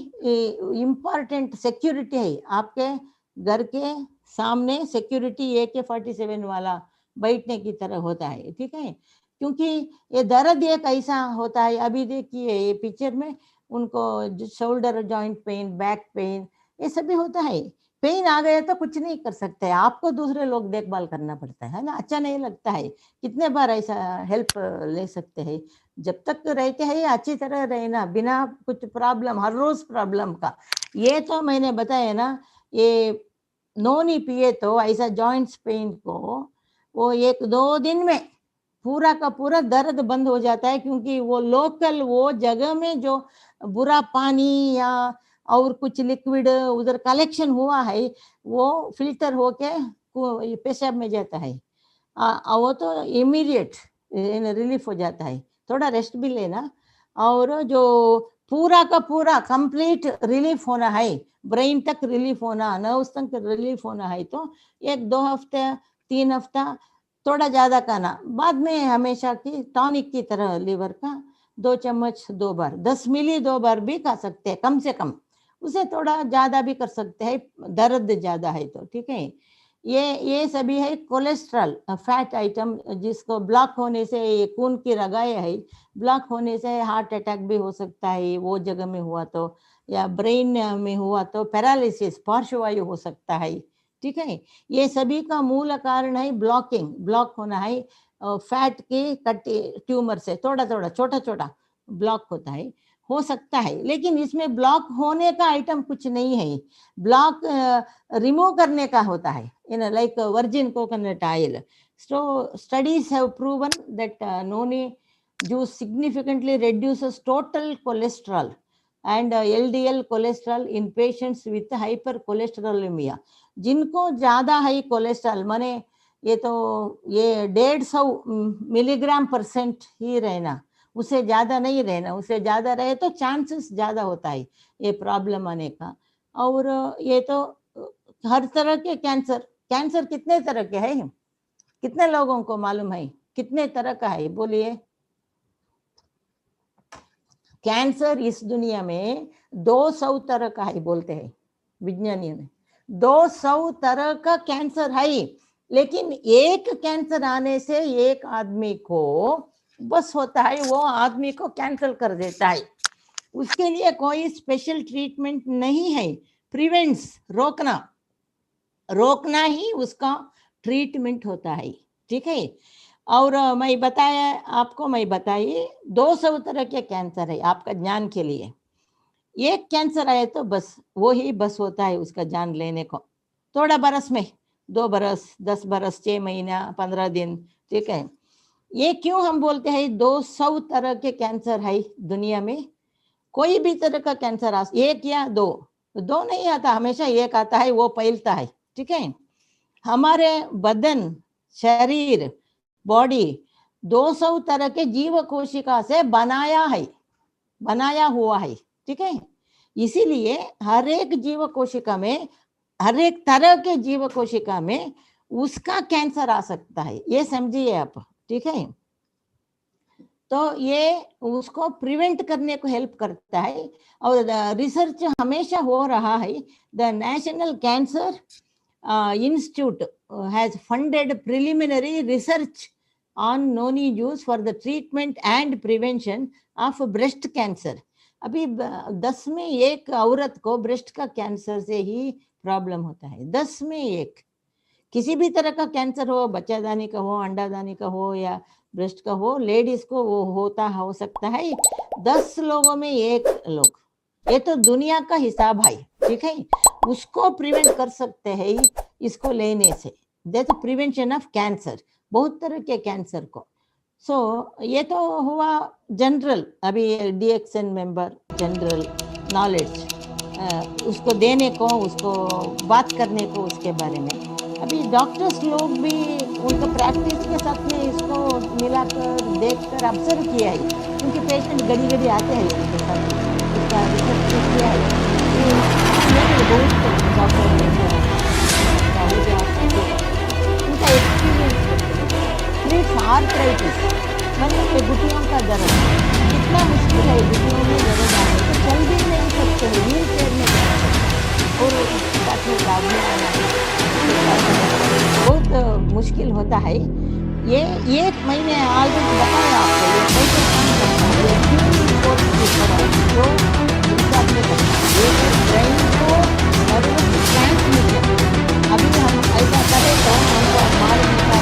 इम्पॉर्टेंट सिक्योरिटी है, आपके घर के सामने सिक्योरिटी AK-47 वाला बैठने की तरह होता है। ठीक है, क्योंकि ये दर्द एक ऐसा होता है, अभी देखिए ये पिक्चर में उनको shoulder joint pain, back pain, ये सभी होता है। पेन आ गया तो कुछ नहीं कर सकते, आपको दूसरे लोग देखभाल करना पड़ता है ना, अच्छा नहीं लगता है। कितने बार ऐसा हेल्प ले सकते हैं, जब तक रहते हैं अच्छी तरह रहना, बिना कुछ प्रॉब्लम, हर रोज प्रॉब्लम का। ये तो मैंने बताया ना, ये नोनी पिए तो ऐसा जॉइंट्स पेन को वो 1-2 दिन में पूरा का पूरा दर्द बंद हो जाता है, क्योंकि वो लोकल, वो जगह में जो बुरा पानी या और कुछ लिक्विड उधर कलेक्शन हुआ है, वो फिल्टर होके पेशाब में जाता है, वो तो इमीडिएट रिलीफ हो जाता है। थोड़ा रेस्ट भी लेना, और जो पूरा का पूरा कंप्लीट रिलीफ होना है, ब्रेन तक रिलीफ होना, नर्व्स तक रिलीफ होना है, तो 1-2 हफ्ते 3 हफ्ता थोड़ा ज्यादा खाना, बाद में हमेशा की टॉनिक की तरह लीवर का 2 चम्मच 2 बार, 10 मिली 2 बार भी खा सकते हैं कम से कम, उसे थोड़ा ज्यादा भी कर सकते हैं, दर्द ज्यादा है तो, ठीक है। ये सभी है कोलेस्ट्रॉल फैट आइटम, जिसको ब्लॉक होने से, ये खून की रगाएं है, ब्लॉक होने से हार्ट अटैक भी हो सकता है, वो जगह में हुआ तो, या ब्रेन में हुआ तो पैरालिसिस, पार्श्ववायु हो सकता है, ठीक है। ये सभी का मूल कारण है ब्लॉक होना है फैट की कट्टी ट्यूमर से, थोड़ा थोड़ा छोटा छोटा ब्लॉक होता है, हो सकता है, लेकिन इसमें ब्लॉक होने का आइटम कुछ नहीं है, ब्लॉक रिमूव करने का होता है, like virgin coconut oil. So studies have proven that noni juice significantly reduces total cholesterol and LDL cholesterol in patients with hypercholesterolemia. जिनको ज्यादा हाई कोलेस्ट्रॉल माने ये तो ये 150 मिलीग्राम परसेंट ही रहना, उसे ज्यादा नहीं रहना, उसे ज्यादा रहे तो चांसेस ज्यादा होता है ये प्रॉब्लम आने का. और ये तो हर तरह के कैंसर कितने तरह के हैं, कितने लोगों को मालूम है कितने तरह का है, बोलिए. कैंसर इस दुनिया में 200 तरह का है बोलते हैं विज्ञानियों ने, 200 तरह का कैंसर है, लेकिन एक कैंसर आने से एक आदमी को बस होता है, वो आदमी को कैंसल कर देता है, उसके लिए कोई स्पेशल ट्रीटमेंट नहीं है. प्रिवेंट्स, रोकना ही उसका ट्रीटमेंट होता है, ठीक है. और मैं बताइए 200 तरह के कैंसर है आपका ज्ञान के लिए. एक कैंसर आए तो बस वो ही बस होता है उसका जान लेने को, थोड़ा बरस में, 2 बरस, 10 बरस, 6 महीना, 15 दिन, ठीक है. ये क्यों हम बोलते हैं 200 तरह के कैंसर है दुनिया में. कोई भी तरह का कैंसर एक या दो नहीं आता, हमेशा एक आता है, वो फैलता है, ठीक है. हमारे बदन, शरीर, बॉडी 200 तरह के जीव कोशिका से बनाया हुआ है, ठीक है. इसीलिए हर एक जीव कोशिका में, हर एक तरह के जीव कोशिका में उसका कैंसर आ सकता है, ये समझिए आप, ठीक है. तो ये उसको प्रिवेंट करने को हेल्प करता है, और रिसर्च हमेशा हो रहा है. The national cancer institute has funded preliminary research on noni juice for the treatment and prevention of breast cancer. अभी 10 में 1 औरत को ब्रेस्ट का कैंसर से ही प्रॉब्लम होता है, 10 में 1. किसी भी तरह का कैंसर हो, बच्चादानी का हो, अंडादानी का हो या ब्रेस्ट का हो, लेडीज को वो हो सकता है 10 लोगों में 1 लोग. ये तो दुनिया का हिसाब है, ठीक है. उसको प्रिवेंट कर सकते हैं इसको लेने से. दैट्स प्रिवेंशन ऑफ कैंसर, बहुत तरह के कैंसर को. सो ये तो हुआ जनरल, अभी DXN मेंबर जनरल नॉलेज उसको देने को, उसको बात करने को उसके बारे में. अभी डॉक्टर्स लोग भी उनका प्रैक्टिस के साथ में इसको मिलाकर देखकर ऑब्जर्व किया है, क्योंकि पेशेंट घड़ी आते हैं उनके साथ, उसका रिसर्च किया है. बहुत डॉक्टर उनका एक्सपीरियंस आर्थराइटिस मतलब घुटनों का दर्द कितना मुश्किल है, घुटनों में दर्द आने तो चल भी नहीं सकते, व्हील चेयर में जाना है और साथ में बाद में आना बहुत मुश्किल होता है. ये 1 महीने ऑलरेडी बताया आपको ये कैसे काम करता है, ये ट्यूनिंग कोर्स की तरह जो हिसाब में करता है, ये ब्रेन को नर्वस ट्रांसमिशन. अभी हम ऐसा करें तो हमको मालूम होता है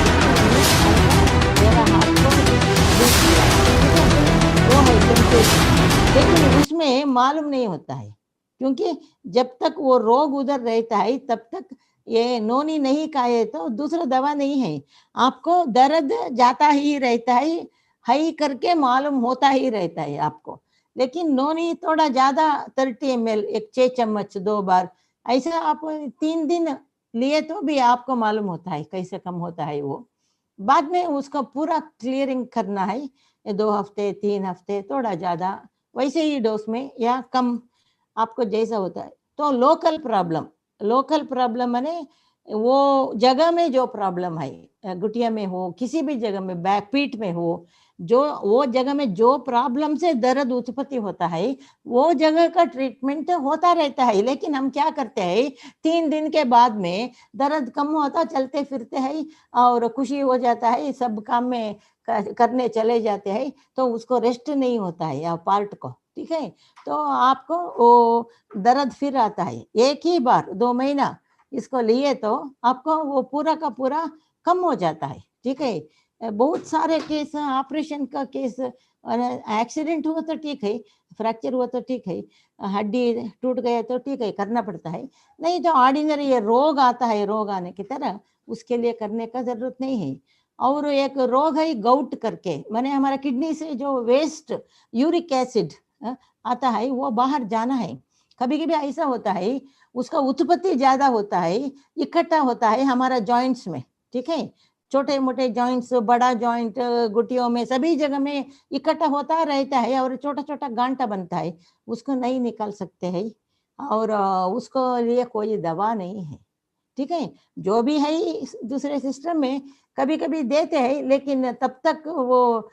लेकिन उसमें मालूम नहीं होता है, क्योंकि जब तक वो रोग उधर रहता है तब तक ये नोनी नहीं खाए तो दूसरा दवा नहीं है, आपको दर्द जाता ही रहता है, हाई करके मालूम होता ही रहता है आपको. लेकिन नोनी थोड़ा ज्यादा 30 ml 6 चम्मच 2 बार ऐसा आप 3 दिन लिए तो भी आपको मालूम होता है कैसे कम होता है. वो बाद में उसको पूरा क्लियरिंग करना है, 2 हफ्ते 3 हफ्ते थोड़ा ज्यादा वैसे ही डोज में या कम आपको जैसा होता है। तो लोकल प्रॉब्लम माने वो जगह में जो प्रॉब्लम है, गुटिया में हो, किसी भी जगह में, बैक पीठ में हो, जो वो जगह में जो प्रॉब्लम से दर्द उत्पत्ति होता है वो जगह का ट्रीटमेंट होता रहता है। लेकिन हम क्या करते हैं, 3 दिन के बाद में दर्द कम होता, चलते फिरते हैं और खुशी हो जाता है, सब काम में करने चले जाते हैं, तो उसको रेस्ट नहीं होता है या पार्ट को, ठीक है। तो आपको वो दर्द फिर आता है, एक ही बार 2 महीना इसको लिए तो आपको वो पूरा का पूरा कम हो जाता है, ठीक है। बहुत सारे केस, ऑपरेशन का केस, एक्सीडेंट हुआ तो ठीक है, फ्रैक्चर हुआ तो ठीक है, हड्डी टूट गया तो ठीक है, करना पड़ता है। नहीं तो ऑर्डिनरी ये रोग आता है, रोग आने की तरह उसके लिए करने का जरूरत नहीं है। और एक रोग है गाउट करके, माने हमारा किडनी से जो वेस्ट यूरिक एसिड आता है वो बाहर जाना है। कभी कभी ऐसा होता है उसका उत्पत्ति ज्यादा होता है, इकट्ठा होता है हमारा जॉइंट्स में, ठीक है। छोटे मोटे जॉइंट्स, बड़ा जॉइंट, गुटियों में, सभी जगह में इकट्ठा होता रहता है और छोटा छोटा गांठा बनता है, उसको नहीं निकाल सकते हैं और उसको लिए कोई दवा नहीं है, ठीक है। जो भी है दूसरे सिस्टम में कभी कभी देते हैं, लेकिन तब तक वो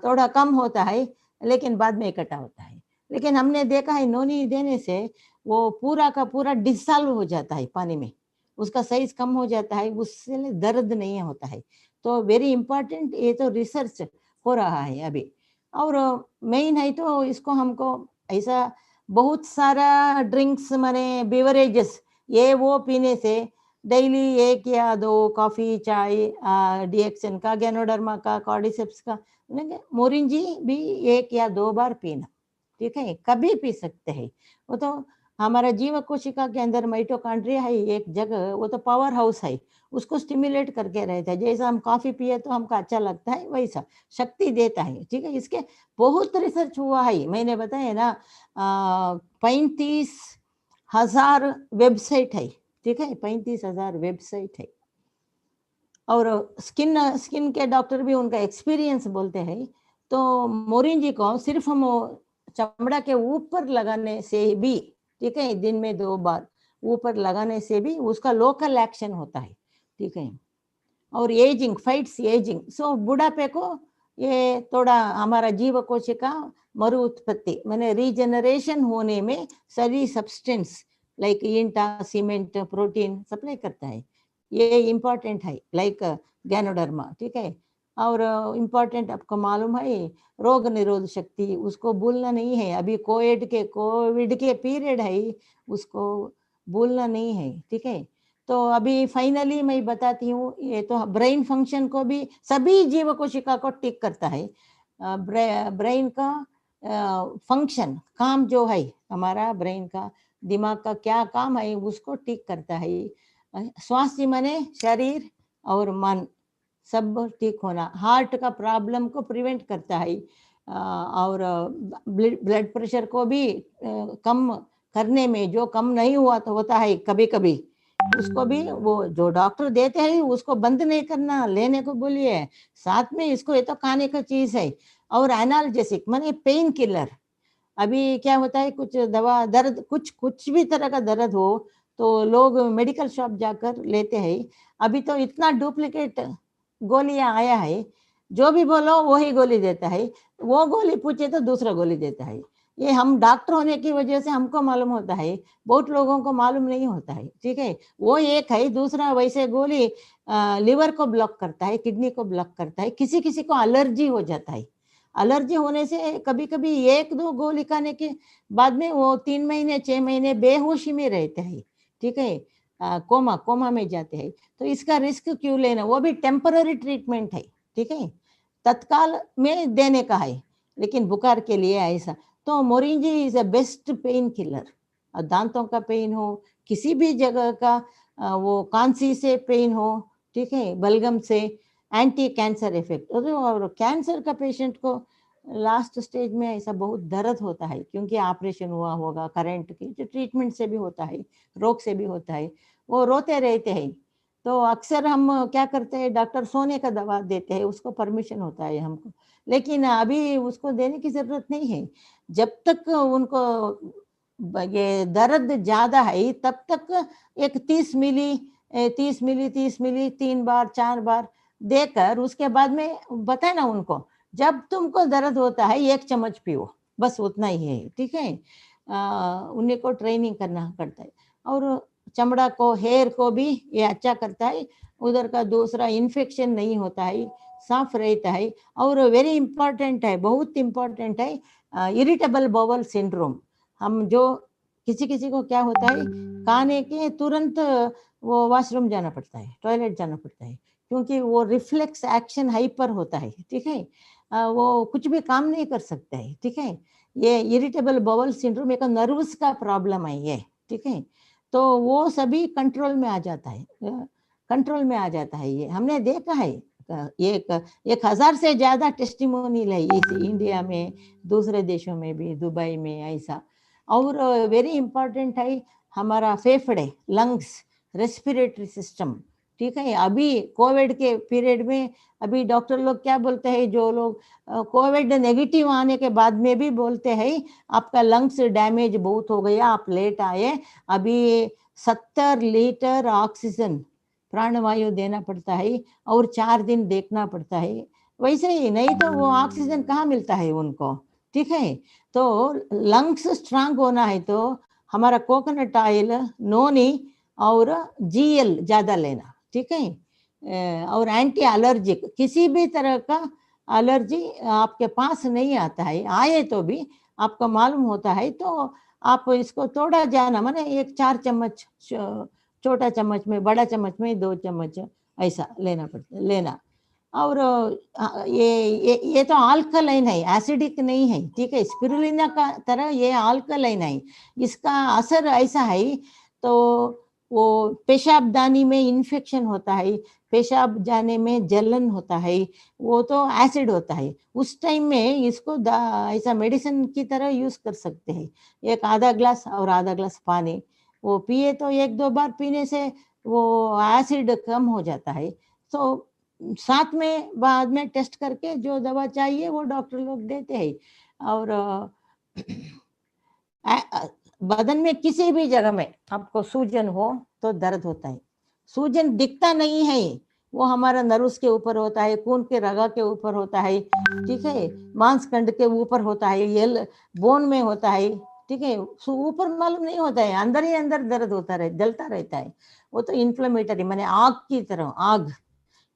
थोड़ा कम होता है, लेकिन बाद में इकट्ठा होता है। लेकिन हमने देखा है नोनी देने से वो पूरा का पूरा डिसॉल्व हो जाता है पानी में, उसका साइज कम हो जाता है, उससे दर्द नहीं होता है। तो वेरी इंपॉर्टेंट, ये तो रिसर्च हो रहा है अभी। और मेन है तो इसको हमको ऐसा बहुत सारा ड्रिंक्स माने बेवरेजेस ये वो पीने से डेली 1 या 2 कॉफी, चाय, डीएक्सन का, गैनोडर्मा का, कॉर्डिसेप्स का, मोरिंजी भी 1 या 2 बार पीना, ठीक है। कभी पी सकते हैं। वो तो हमारा जीव कोशिका के अंदर माइटोकॉन्ड्रिया है एक जगह, वो तो पावर हाउस है, उसको स्टिमुलेट करके रहता है। जैसा हम कॉफी पिए तो हमको अच्छा लगता है, वैसा शक्ति देता है, ठीक है। इसके बहुत रिसर्च हुआ है, मैंने बताया ना, 35,000 वेबसाइट है, ठीक है, 35,000 वेबसाइट है। और स्किन के डॉक्टर भी उनका एक्सपीरियंस बोलते हैं। तो मोरिंजी को सिर्फ हम चमड़ा के ऊपर लगाने से भी, ठीक है, दिन में 2 बार ऊपर लगाने से भी उसका लोकल एक्शन होता है, ठीक है। और एजिंग फाइट्स एजिंग, सो बुढ़ापे को ये थोड़ा हमारा जीव कोशिका मरु उत्पत्ति माने रीजनरेशन होने में सारी सब्सटेंस लाइक ईंटा, सीमेंट, प्रोटीन सप्लाई करता है, ये इम्पोर्टेंट है, लाइक गैनोडर्मा, ठीक है। और इम्पोर्टेंट आपको मालूम है रोग निरोध शक्ति, उसको भूलना नहीं है। अभी कोविड के पीरियड है, उसको भूलना नहीं है, ठीक है। तो अभी फाइनली मैं बताती हूँ, ये तो ब्रेन फंक्शन को भी सभी जीव कोशिका को ठीक करता है। ब्रेन का फंक्शन, काम जो है हमारा ब्रेन का, दिमाग का क्या काम है उसको ठीक करता है। स्वास्थ्य माने शरीर और मन सब ठीक होना, हार्ट का प्रॉब्लम को प्रिवेंट करता है और ब्लड प्रेशर को भी कम करने में, जो कम नहीं हुआ तो होता है कभी कभी, उसको भी वो जो डॉक्टर देते हैं उसको बंद नहीं करना, लेने को बोलिए, साथ में इसको ये तो खाने का चीज है। और एनाल्जेसिक माने पेन किलर, अभी क्या होता है कुछ दवा दर्द, कुछ भी तरह का दर्द हो तो लोग मेडिकल शॉप जाकर लेते हैं। अभी तो इतना डुप्लीकेट गोलियां आया है, जो भी बोलो वही गोली देता है, वो गोली पूछे तो दूसरा गोली देता है। ये हम डॉक्टर होने की वजह से हमको मालूम होता है, बहुत लोगों को मालूम नहीं होता है, ठीक है। वो एक है, दूसरा वैसे गोली लिवर को ब्लॉक करता है, किडनी को ब्लॉक करता है, किसी किसी को एलर्जी हो जाता है। एलर्जी होने से कभी कभी 1-2 गोली खाने के बाद में वो 3 महीने 6 महीने बेहोशी में रहते हैं, ठीक है, कोमा में जाते हैं। तो इसका रिस्क क्यों लेना, वो भी टेम्पररी ट्रीटमेंट है, ठीक है, तत्काल में देने का है, लेकिन बुखार के लिए ऐसा। तो moringa is a best pain killer. दांतों का पेन हो, किसी भी जगह का वो कांसी से पेन हो, ठीक है, बलगम से, एंटी कैंसर इफेक्ट। और कैंसर का पेशेंट को लास्ट स्टेज में ऐसा बहुत दर्द होता है, क्योंकि ऑपरेशन हुआ होगा, करंट की जो ट्रीटमेंट से भी होता है, रोग से भी होता है, वो रोते रहते हैं। तो अक्सर हम क्या करते हैं, डॉक्टर सोने का दवा देते हैं, उसको परमिशन होता है हमको, लेकिन अभी उसको देने की जरूरत नहीं है। जब तक उनको ये दर्द ज्यादा है तब तक एक 30 मिली 3 बार 4 बार देकर उसके बाद में बताए ना उनको, जब तुमको दर्द होता है 1 चम्मच पियो, बस उतना ही है, ठीक है। उन्हीं को ट्रेनिंग करना पड़ता है। और चमड़ा को, हेयर को भी ये अच्छा करता है, उधर का दूसरा इन्फेक्शन नहीं होता है, साफ रहता है। और वेरी इंपॉर्टेंट है, बहुत इंपॉर्टेंट है, इरिटेबल बाउल सिंड्रोम। हम जो किसी किसी को क्या होता है, खाने के तुरंत वो वॉशरूम जाना पड़ता है, टॉयलेट जाना पड़ता है, क्योंकि वो रिफ्लेक्स एक्शन हाइपर होता है, ठीक है। वो कुछ भी काम नहीं कर सकता है, ठीक है। ये इरिटेबल बाउल सिंड्रोम एक नर्व्स का प्रॉब्लम है ये, ठीक है। तो वो सभी कंट्रोल में आ जाता है, कंट्रोल में आ जाता है। ये हमने देखा है, एक 1000 से ज्यादा टेस्टिमोनियल है इस इंडिया में, दूसरे देशों में भी, दुबई में ऐसा। और वेरी इंपॉर्टेंट है हमारा फेफड़े, लंग्स, रेस्पिरेटरी सिस्टम, ठीक है। अभी कोविड के पीरियड में अभी डॉक्टर लोग क्या बोलते हैं, जो लोग कोविड नेगेटिव आने के बाद में भी बोलते हैं आपका लंग्स डैमेज बहुत हो गया, आप लेट आए, अभी 70 लीटर ऑक्सीजन प्राणवायु देना पड़ता है और 4 दिन देखना पड़ता है। वैसे ही नहीं तो वो ऑक्सीजन कहाँ मिलता है उनको, ठीक है। तो लंग्स स्ट्रांग होना है तो हमारा कोकोनट ऑयल, नोनी और जीएल ज्यादा लेना, ठीक है। और एंटी एलर्जिक, किसी भी तरह का एलर्जी आपके पास नहीं आता है, आए तो भी आपको मालूम होता है तो आप इसको थोड़ा जाना, माने एक 4 चम्मच छोटा चम्मच में, बड़ा चम्मच में 2 चम्मच ऐसा लेना पड़ता लेना। और ये तो अल्कलाइन है, एसिडिक नहीं है, ठीक है। स्पिरुलिना का तरह ये अल्कलाइन है, इसका असर ऐसा है तो वो पेशाब दानी में इन्फेक्शन होता है, पेशाब जाने में जलन होता है, वो तो एसिड होता है। उस टाइम में इसको ऐसा मेडिसिन की तरह यूज कर सकते हैं। एक आधा ग्लास और आधा ग्लास पानी वो पिए तो 1-2 बार पीने से वो एसिड कम हो जाता है। तो साथ में बाद में टेस्ट करके जो दवा चाहिए वो डॉक्टर लोग देते हैं। और बदन में किसी भी जगह में आपको सूजन हो तो दर्द होता है। सूजन दिखता नहीं है, वो हमारा नर्व्स के ऊपर होता है, खून के रगा के ऊपर होता है, ठीक है, मांसखंड के ऊपर होता है, ये बोन में होता है, ठीक है। ऊपर मालूम नहीं होता है, अंदर ही अंदर दर्द होता रहे, जलता रहता है। वो तो इन्फ्लेमेटरी, माने आग की तरह, आग,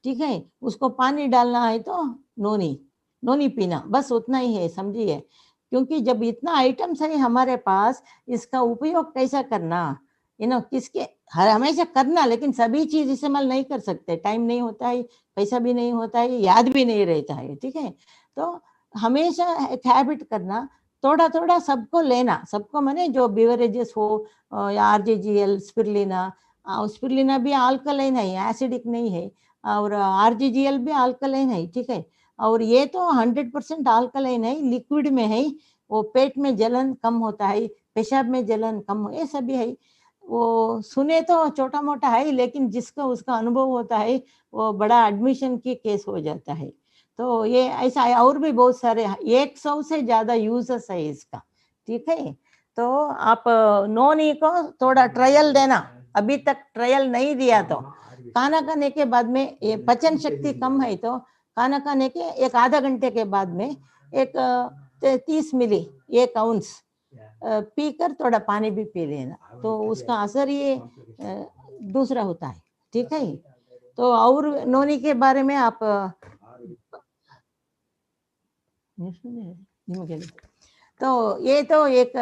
ठीक है। उसको पानी डालना है तो नोनी नोनी पीना, बस उतना ही है, समझिए। क्योंकि जब इतना आइटम्स है हमारे पास, इसका उपयोग कैसा करना, किसके हमेशा करना, लेकिन सभी चीज इस्तेमाल नहीं कर सकते, टाइम नहीं होता है, पैसा भी नहीं होता है, याद भी नहीं रहता है, ठीक है। तो हमेशा एक हैबिट करना, थोड़ा थोड़ा सबको लेना, सबको माने जो बिवरेजेस हो, आरजीजीएल, स्पिरुलिना, स्पिरुलिना भी अल्कलाइन है, एसिडिक नहीं है, और आरजीजीएल भी अल्कलाइन है, ठीक है। और ये तो 100% अल्कलाइन है, लिक्विड में है, वो पेट में जलन कम होता है, पेशाब में जलन कम, ये सभी है। वो सुने तो छोटा मोटा है, लेकिन जिसका उसका अनुभव होता है वो बड़ा एडमिशन की केस हो जाता है। तो ये ऐसा है, और भी बहुत सारे 100 से ज्यादा यूजर्स है इसका, ठीक है। तो आप नोनी को थोड़ा ट्रायल देना, अभी तक ट्रायल नहीं दिया तो खाना खाने के बाद में, ये पाचन शक्ति कम है तो खाना खाने के एक आधा घंटे के बाद में एक 30 मिली 1 आउंस पीकर थोड़ा पानी भी पी लेना, तो उसका असर ये दूसरा होता है, ठीक है। तो और नोनी के बारे में आप तो ये तो एक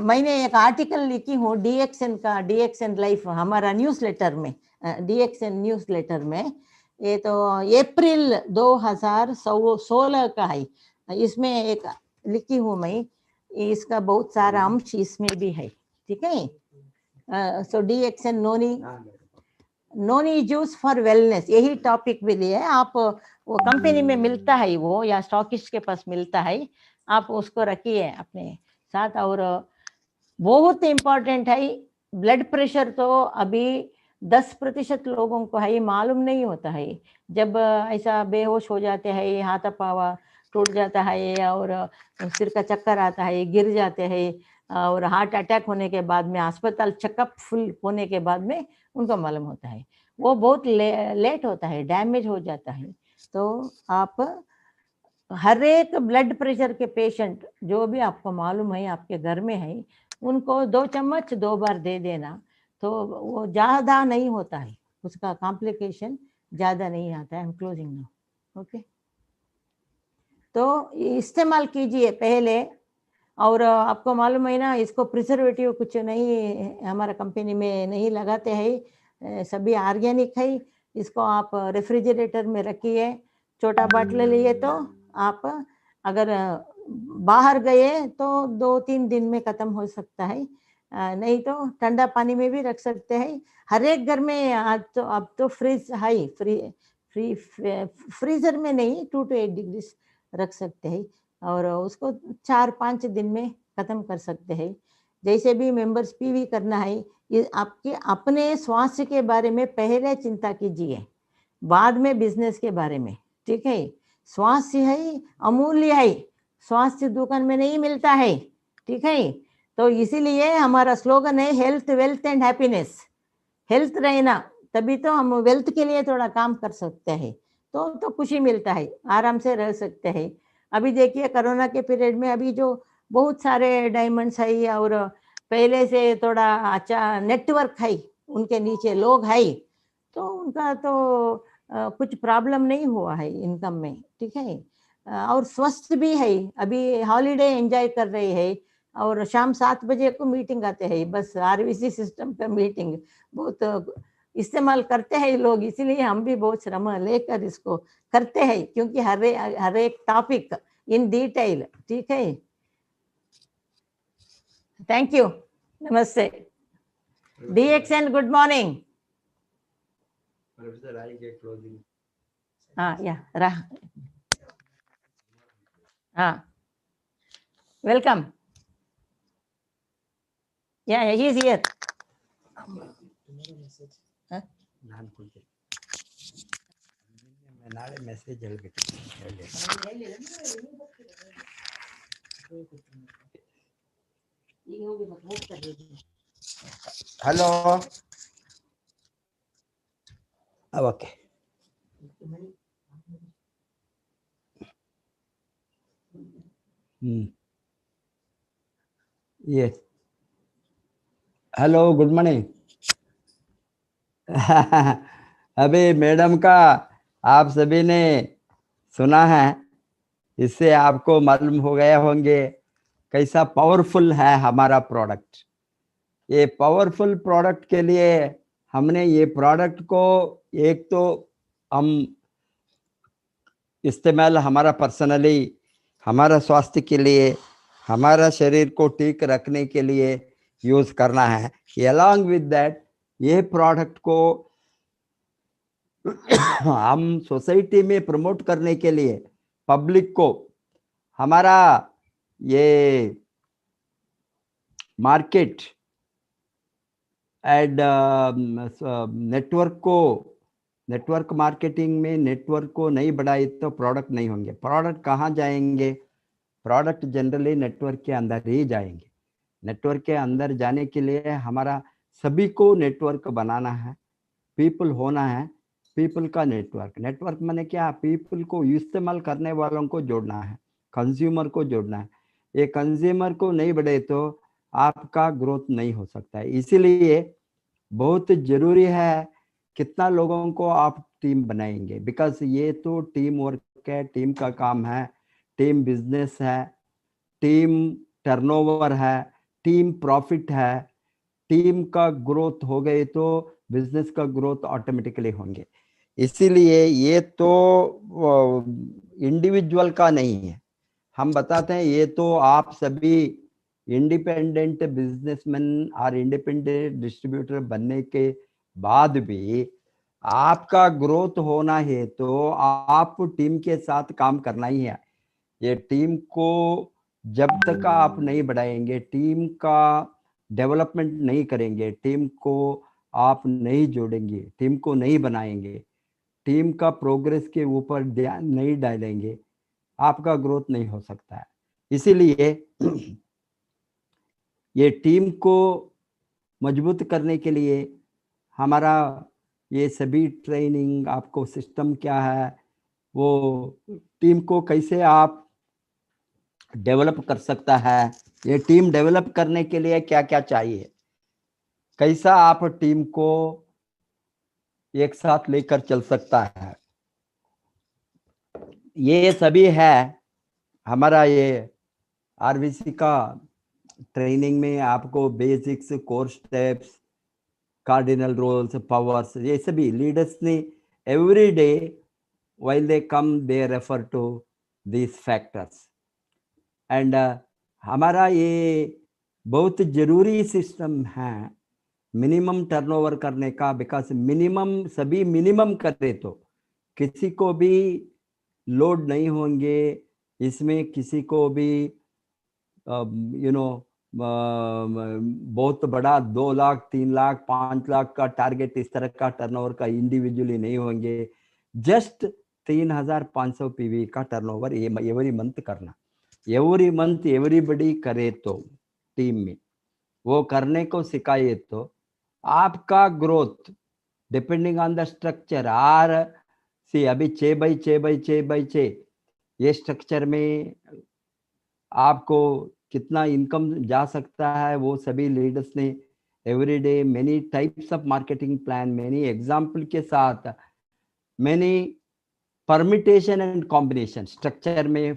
मैंने एक आर्टिकल लिखी हूँ डीएक्सएन का, डीएक्सएन लाइफ हमारा न्यूज़लेटर में, डीएक्सएन न्यूज़लेटर में। ये तो अप्रैल 2016 का है, इसमें एक लिखी हूँ मैं, इसका बहुत सारा अंश इसमें भी है, ठीक है। So DXN noni juice for wellness, यही टॉपिक भी लिया है आप। वो कंपनी में मिलता है वो, या स्टॉकिस्ट के पास मिलता है, आप उसको रखिए अपने साथ। और बहुत इम्पोर्टेंट है, ब्लड प्रेशर तो अभी 10% लोगों को है मालूम नहीं होता है। जब ऐसा बेहोश हो जाते हैं, हाथ पावा टूट जाता है और सिर का चक्कर आता है, गिर जाते हैं और हार्ट अटैक होने के बाद में अस्पताल चेकअप फुल होने के बाद में उनको मालूम होता है। वो बहुत लेट होता है, डैमेज हो जाता है। तो आप हर एक ब्लड प्रेशर के पेशेंट जो भी आपको मालूम है आपके घर में है, उनको 2 चम्मच 2 बार दे देना, तो वो ज़्यादा नहीं होता है, उसका कॉम्प्लिकेशन ज़्यादा नहीं आता है। I am closing now. Okay, तो इस्तेमाल कीजिए पहले। और आपको मालूम है ना, इसको प्रिजर्वेटिव कुछ नहीं हमारा कंपनी में नहीं लगाते हैं, सभी ऑर्गेनिक है। इसको आप रेफ्रिजरेटर में रखिए, छोटा बाटल लिए तो आप अगर बाहर गए तो 2-3 दिन में ख़त्म हो सकता है, नहीं तो ठंडा पानी में भी रख सकते हैं। हर एक घर में आज तो अब तो फ्रीज है, फ्रीजर में नहीं 2 to 8 डिग्री रख सकते हैं और उसको 4-5 दिन में ख़त्म कर सकते हैं। जैसे भी मेंबर्स भी करना है, ये आपके अपने स्वास्थ्य के बारे में पहले चिंता कीजिए, बाद में बिजनेस के बारे में, ठीक है। स्वास्थ्य है अमूल्य है, स्वास्थ्य दुकान में नहीं मिलता है, ठीक है। तो इसीलिए हमारा स्लोगन है health wealth and happiness. Health रहना तभी तो हम वेल्थ के लिए थोड़ा काम कर सकते हैं, तो खुशी मिलता है, आराम से रह सकते हैं। अभी देखिए कोरोना के पीरियड में अभी जो बहुत सारे डायमंड्स है और पहले से थोड़ा अच्छा नेटवर्क है, उनके नीचे लोग है, तो उनका तो कुछ प्रॉब्लम नहीं हुआ है इनकम में, ठीक है। और स्वस्थ भी है, अभी हॉलीडे एंजॉय कर रहे हैं और शाम 7 बजे को मीटिंग आते हैं, बस आरवीसी सिस्टम का मीटिंग बहुत इस्तेमाल करते हैं लोग, इसीलिए हम भी बहुत श्रम लेकर इसको करते हैं, क्योंकि हर एक टॉपिक इन डिटेल, ठीक है। थैंक यू, नमस्ते। DXN good morning. हाँ या रहा, हाँ वेलकम, या ही इज हियर। ನಾಳೆ ಮೆಸೇಜ್ ಹೇಳ್ಬೇಕು. Hello, okay. Yes, hello, good morning. अभी मैडम का आप सभी ने सुना है, इससे आपको मालूम हो गए होंगे कैसा पावरफुल है हमारा प्रोडक्ट। ये पावरफुल प्रोडक्ट के लिए हमने ये प्रोडक्ट को एक तो हम इस्तेमाल हमारा पर्सनली हमारा स्वास्थ्य के लिए, हमारा शरीर को ठीक रखने के लिए यूज करना है। अलॉन्ग विद दैट ये प्रोडक्ट को हम सोसाइटी में प्रमोट करने के लिए पब्लिक को हमारा ये मार्केट एंड नेटवर्क मार्केटिंग में नेटवर्क को नहीं बढ़ाए तो प्रोडक्ट नहीं होंगे। प्रोडक्ट कहाँ जाएंगे? प्रोडक्ट जनरली नेटवर्क के अंदर ही जाएंगे। नेटवर्क के अंदर जाने के लिए हमारा सभी को नेटवर्क बनाना है, पीपल होना है, पीपल का नेटवर्क माने क्या? पीपल को इस्तेमाल करने वालों को जोड़ना है, कंज्यूमर को जोड़ना है। ये कंज्यूमर को नहीं बढ़े तो आपका ग्रोथ नहीं हो सकता है। इसीलिए बहुत जरूरी है कितना लोगों को आप टीम बनाएंगे, बिकॉज ये तो टीम वर्क है, टीम का काम है, टीम बिजनेस है, टीम टर्नओवर है, टीम प्रॉफिट है। टीम का ग्रोथ हो गए तो बिजनेस का ग्रोथ ऑटोमेटिकली होंगे। इसीलिए ये तो इंडिविजुअल का नहीं है, हम बताते हैं ये तो आप सभी इंडिपेंडेंट बिजनेसमैन और इंडिपेंडेंट डिस्ट्रीब्यूटर बनने के बाद भी आपका ग्रोथ होना है तो आप टीम के साथ काम करना ही है। ये टीम को जब तक आप नहीं बढ़ाएंगे, टीम का डेवलपमेंट नहीं करेंगे, टीम को आप नहीं जोड़ेंगे, टीम को नहीं बनाएंगे, टीम का प्रोग्रेस के ऊपर ध्यान नहीं डालेंगे, आपका ग्रोथ नहीं हो सकता है। इसीलिए ये टीम को मजबूत करने के लिए हमारा ये सभी ट्रेनिंग, आपको सिस्टम क्या है, वो टीम को कैसे आप डेवलप कर सकता है, ये टीम डेवलप करने के लिए क्या क्या चाहिए, कैसा आप टीम को एक साथ लेकर चल सकता है, ये सभी है हमारा ये आरवीसी का ट्रेनिंग में। आपको basics, core steps, cardinal rules, powers, ये सभी लीडर्स ने every day while they come they refer to these factors and हमारा ये बहुत जरूरी सिस्टम है मिनिमम टर्नओवर करने का, बिकॉज मिनिमम सभी मिनिमम करे तो किसी को भी लोड नहीं होंगे, इसमें किसी को भी बहुत बड़ा 2 लाख 3 लाख 5 लाख का टारगेट, इस तरह का टर्नओवर का इंडिविजुअली नहीं होंगे। जस्ट 3500 पीवी का टर्नओवर एवरी मंथ करना, एवरी मंथ एवरीबडी करे तो टीम में वो करने को सिखाए तो आपका growth depending on the structure or सी अभी 6x6x6x6 ये स्ट्रक्चर में आपको कितना इनकम जा सकता है, वो सभी लीडर्स ने every day many types of marketing plan, many example के साथ, many permutation and combination structure में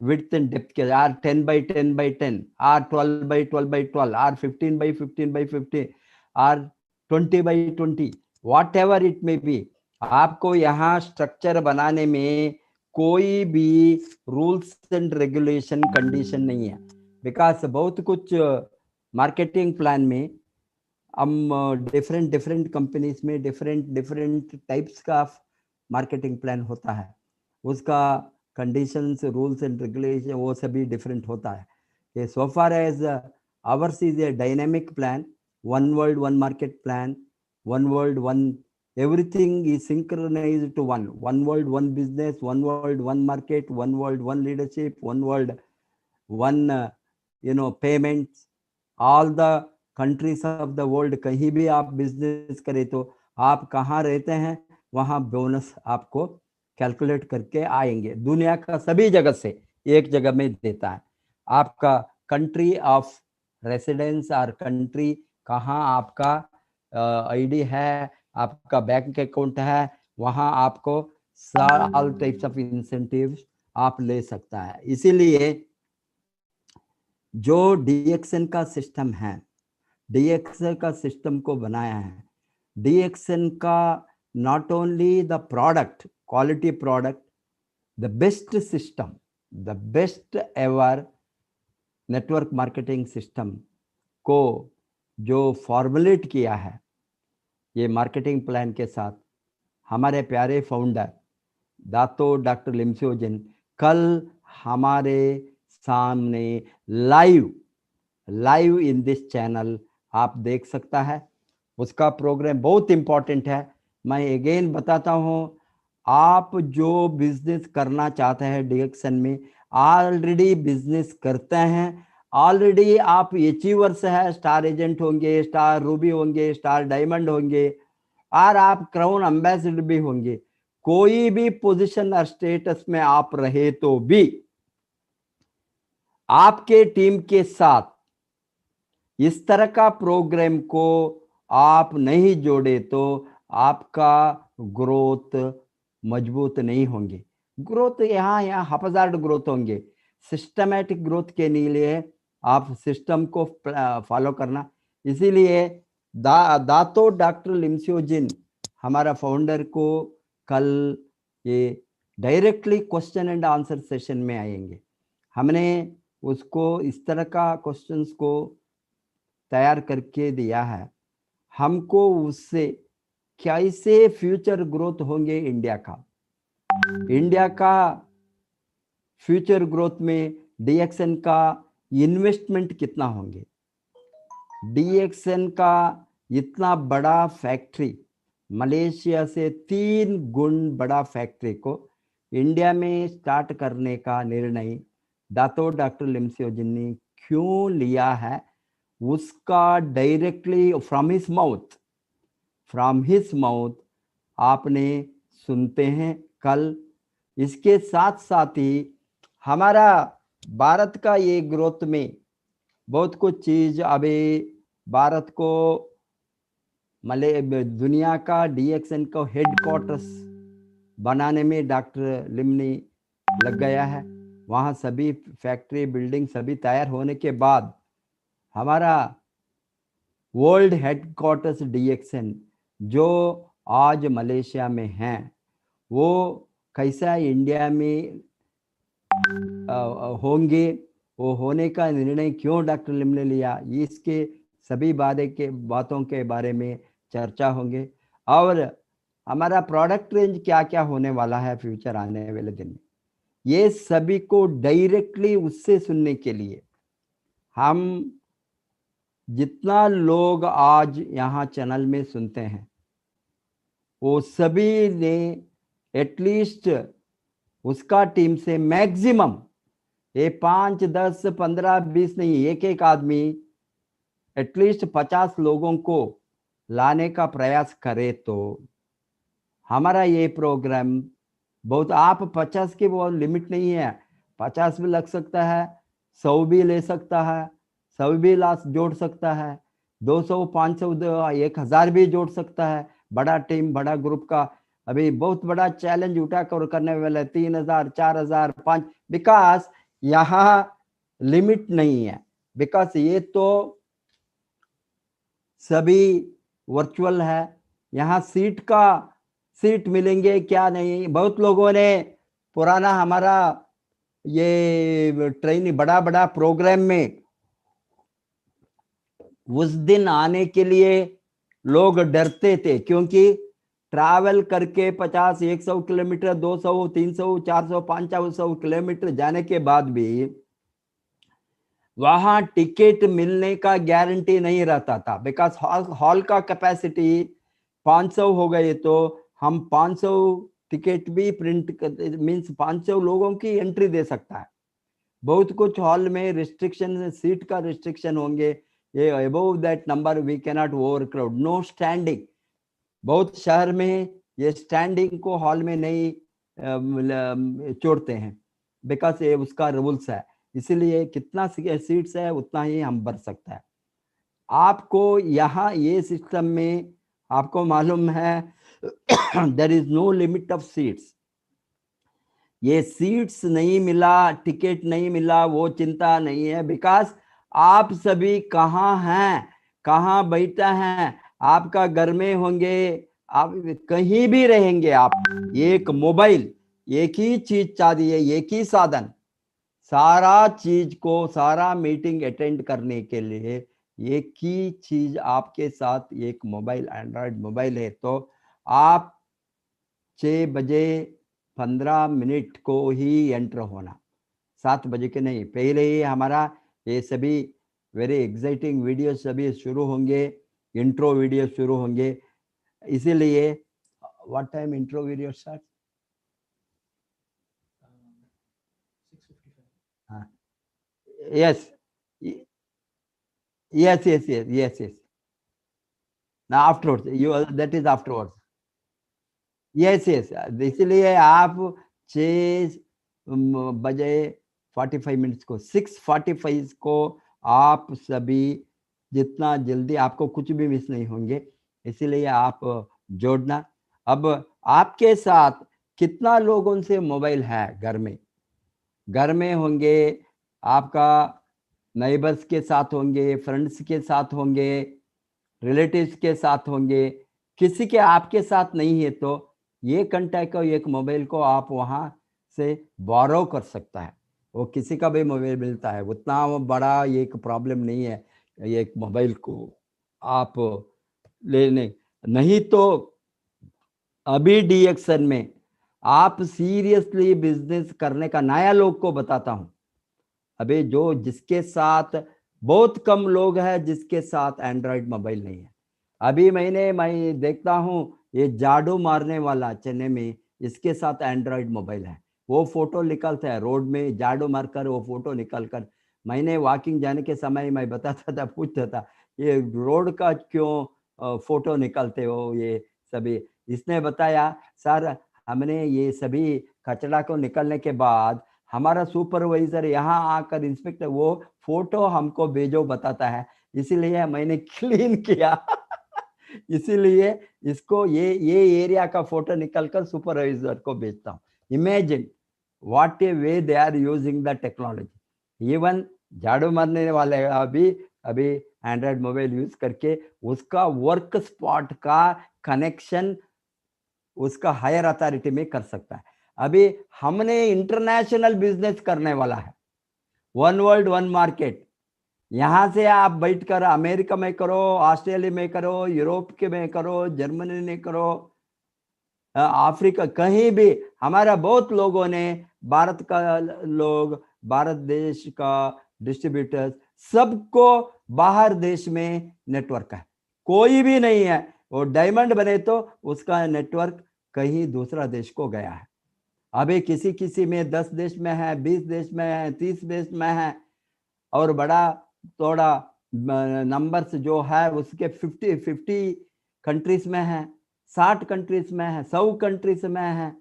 विड्थ एंड डेप्थ के or 10x10x10 or 12x12x12 or 15x15x15 or 20x20 whatever it may be. आपको यहाँ structure बनाने में कोई भी रूल्स एंड रेगुलेशन कंडीशन नहीं है, बिकॉज बहुत कुछ मार्केटिंग प्लान में हम डिफरेंट कंपनीज में डिफरेंट टाइप्स का मार्केटिंग प्लान होता है, उसका कंडीशंस, रूल्स एंड रेगुलेशन वो सभी डिफरेंट होता है। ये so far as ours is a dynamic plan, one world one market plan, one world one everything is synchronized to one world one business, one world one market, one world one leadership, one world one payments, all the countries of the world। कहीं भी आप business करें तो आप कहाँ रहते हैं वहाँ बोनस आपको कैलकुलेट करके आएंगे, दुनिया का सभी जगह से एक जगह में देता है। आपका कंट्री ऑफ रेसिडेंस और कंट्री कहाँ आपका आईडी है, आपका बैंक अकाउंट है, वहां आपको ऑल टाइप्स ऑफ इंसेंटिव्स आप ले सकता है। इसीलिए जो डीएक्सएन का सिस्टम है, डीएक्सएन का सिस्टम को बनाया है, डीएक्सएन का not only the product, quality product, the best system, the best ever network marketing system को जो फॉर्मुलेट किया है ये मार्केटिंग प्लान के साथ हमारे प्यारे फाउंडर दातो डॉक्टर लिमसियो जिन कल हमारे सामने लाइव इन दिस चैनल आप देख सकता है। उसका प्रोग्राम बहुत इंपॉर्टेंट है। मैं अगेन बताता हूँ, आप जो बिजनेस करना चाहते हैं डीएक्सएन में, ऑलरेडी बिजनेस करते हैं, ऑलरेडी आप अचीवर्स है, स्टार एजेंट होंगे, स्टार रूबी होंगे, स्टार डायमंड होंगे, और आप क्राउन एम्बेसडर भी होंगे, कोई भी पोजीशन और स्टेटस में आप रहे तो भी आपके टीम के साथ इस तरह का प्रोग्राम को आप नहीं जोड़े तो आपका ग्रोथ मजबूत नहीं होंगे। ग्रोथ यहाँ हजार्ड ग्रोथ होंगे। सिस्टमैटिक ग्रोथ के लिए आप सिस्टम को फॉलो करना। इसीलिए दातो डॉक्टर लिमसियो जिन हमारा फाउंडर को कल ये directly question and answer session में आएंगे। हमने उसको इस तरह का क्वेश्चंस को तैयार करके दिया है, हमको उससे कैसे फ्यूचर ग्रोथ होंगे इंडिया का फ्यूचर ग्रोथ में डीएक्सएन का इन्वेस्टमेंट कितना होंगे, डीएक्सएन का इतना बड़ा फैक्ट्री, मलेशिया से 3 गुण बड़ा फैक्ट्री को इंडिया में स्टार्ट करने का निर्णय दातो डॉक्टर लिमसियोजिन ने क्यों लिया है, उसका डायरेक्टली फ्रॉम हिज माउथ आपने सुनते हैं कल। इसके साथ साथ ही हमारा भारत का ये ग्रोथ में बहुत कुछ चीज अभी भारत को दुनिया का डीएक्सएन को हेडक्वार्टर्स बनाने में डॉक्टर लिमनी लग गया है। वहाँ सभी फैक्ट्री बिल्डिंग सभी तैयार होने के बाद हमारा वर्ल्ड हेडक्वार्टर्स डीएक्सएन जो आज मलेशिया में है, वो कैसा इंडिया में होंगे, वो होने का निर्णय क्यों डॉक्टर लिम ने लिया, इसके सभी बातों के बारे में चर्चा होंगे। और हमारा प्रोडक्ट रेंज क्या क्या होने वाला है फ्यूचर आने वाले दिन में, ये सभी को डायरेक्टली उससे सुनने के लिए हम जितना लोग आज यहाँ चैनल में सुनते हैं वो सभी ने एटलीस्ट उसका टीम से मैक्सिमम ये 5, 10, 15, 20 नहीं, एक आदमी एटलीस्ट 50 लोगों को लाने का प्रयास करे तो हमारा ये प्रोग्राम बहुत, आप 50 की वो लिमिट नहीं है, 50 भी लग सकता है, 100 भी ले सकता है, 100 भी लास्ट जोड़ सकता है, 200, 500, 1000 भी जोड़ सकता है। बड़ा टीम, बड़ा ग्रुप का अभी बहुत बड़ा चैलेंज उठा कर करने वाले 3000, 4000, 5, बिकॉज यहाँ लिमिट नहीं है, बिकॉज ये तो सभी वर्चुअल है। यहाँ सीट मिलेंगे क्या नहीं, बहुत लोगों ने पुराना हमारा ये ट्रेनिंग बड़ा प्रोग्राम में उस दिन आने के लिए लोग डरते थे, क्योंकि ट्रैवल करके 50, 100 किलोमीटर, 200, 300, 400, 500 किलोमीटर जाने के बाद भी वहां टिकट मिलने का गारंटी नहीं रहता था, बिकॉज हॉल का कैपेसिटी 500 हो गए तो हम 500 टिकट भी प्रिंट मींस 500 लोगों की एंट्री दे सकता है। बहुत कुछ हॉल में रिस्ट्रिक्शन, सीट का रिस्ट्रिक्शन होंगे, ये above that number we can not overcrowd, no standing. बहुत शहर में ये स्टैंडिंग को हॉल में नहीं छोड़ते हैं, बिकॉज ये उसका रूल्स है, इसीलिए कितना सीट्स है उतना ही हम भर सकता है। आपको यहाँ ये सिस्टम में आपको मालूम है there is no limit of seats. ये सीट्स नहीं मिला, टिकट नहीं मिला, वो चिंता नहीं है, बिकॉज आप सभी कहाँ हैं, कहाँ बैठा हैं, आपका घर में होंगे, आप कहीं भी रहेंगे, आप एक मोबाइल, एक ही चीज चाहिए, एक ही साधन, सारा चीज को, सारा मीटिंग अटेंड करने के लिए एक ही चीज आपके साथ, एक मोबाइल, एंड्रॉइड मोबाइल है। तो आप 6 बजे 15 मिनट को ही एंटर होना, 7 बजे के नहीं, पहले ही हमारा ये सभी वेरी एक्साइटिंग वीडियो सभी शुरू होंगे, इंट्रो वीडियो शुरू होंगे, इसीलिए what time intro video start? Yes. Now afterwards, that is afterwards. Yes. इसलिए आप 6 बजे 45 मिनट्स को, 6:45 को आप सभी जितना जल्दी, आपको कुछ भी मिस नहीं होंगे, इसीलिए आप जोड़ना। अब आपके साथ कितना लोगों से मोबाइल है घर में होंगे, आपका नेबर्स के साथ होंगे, फ्रेंड्स के साथ होंगे, रिलेटिव्स के साथ होंगे, किसी के आपके साथ नहीं है तो ये कॉन्टैक्ट को, एक मोबाइल को आप वहां से बोरो कर सकता है, वो किसी का भी मोबाइल मिलता है, उतना वो बड़ा एक प्रॉब्लम नहीं है एक मोबाइल को आप लेने। नहीं तो अभी डीएक्सएन में आप सीरियसली बिजनेस करने का, नया लोग को बताता हूं, अभी जिसके साथ बहुत कम लोग हैं जिसके साथ एंड्रॉइड मोबाइल नहीं है, अभी मैं देखता हूँ ये जादू मारने वाला चेन्नई में, इसके साथ एंड्रॉइड मोबाइल है, वो फोटो निकलता है रोड में, जादू मारकर वो फोटो निकल कर, मैंने वॉकिंग जाने के समय मैं बताता था, पूछता था ये रोड का क्यों फोटो निकलते हो ये सभी। इसने बताया सर हमने ये सभी कचरा को निकलने के बाद हमारा सुपरवाइजर यहाँ आकर इंस्पेक्टर वो फोटो हमको भेजो बताता है, इसीलिए मैंने क्लीन किया इसीलिए इसको ये एरिया का फोटो निकलकर सुपरवाइजर को भेजता हूँ। Imagine what a way they are using the technology. Even झाड़ू मारने वाले अभी एंड्रॉइड मोबाइल यूज करके उसका वर्क स्पॉट का कनेक्शन उसका हायर अथॉरिटी में कर सकता है। अभी हमने इंटरनेशनल बिजनेस करने वाला है, वन वर्ल्ड वन मार्केट। यहाँ से आप बैठकर अमेरिका में करो, ऑस्ट्रेलिया में करो, यूरोप के में करो, जर्मनी में करो, अफ्रीका, कहीं भी। हमारा बहुत लोगों ने भारत का लोग, भारत देश का डिस्ट्रीब्यूटर्स, सबको बाहर देश में नेटवर्क है, कोई भी नहीं है वो डायमंड बने तो उसका नेटवर्क कहीं दूसरा देश को गया है। अभी किसी में 10 देश में है, 20 देश में है, 30 देश में है, और बड़ा थोड़ा नंबर्स जो है उसके 50 कंट्रीज में है, 60 कंट्रीज में है, 100 कंट्रीज में है।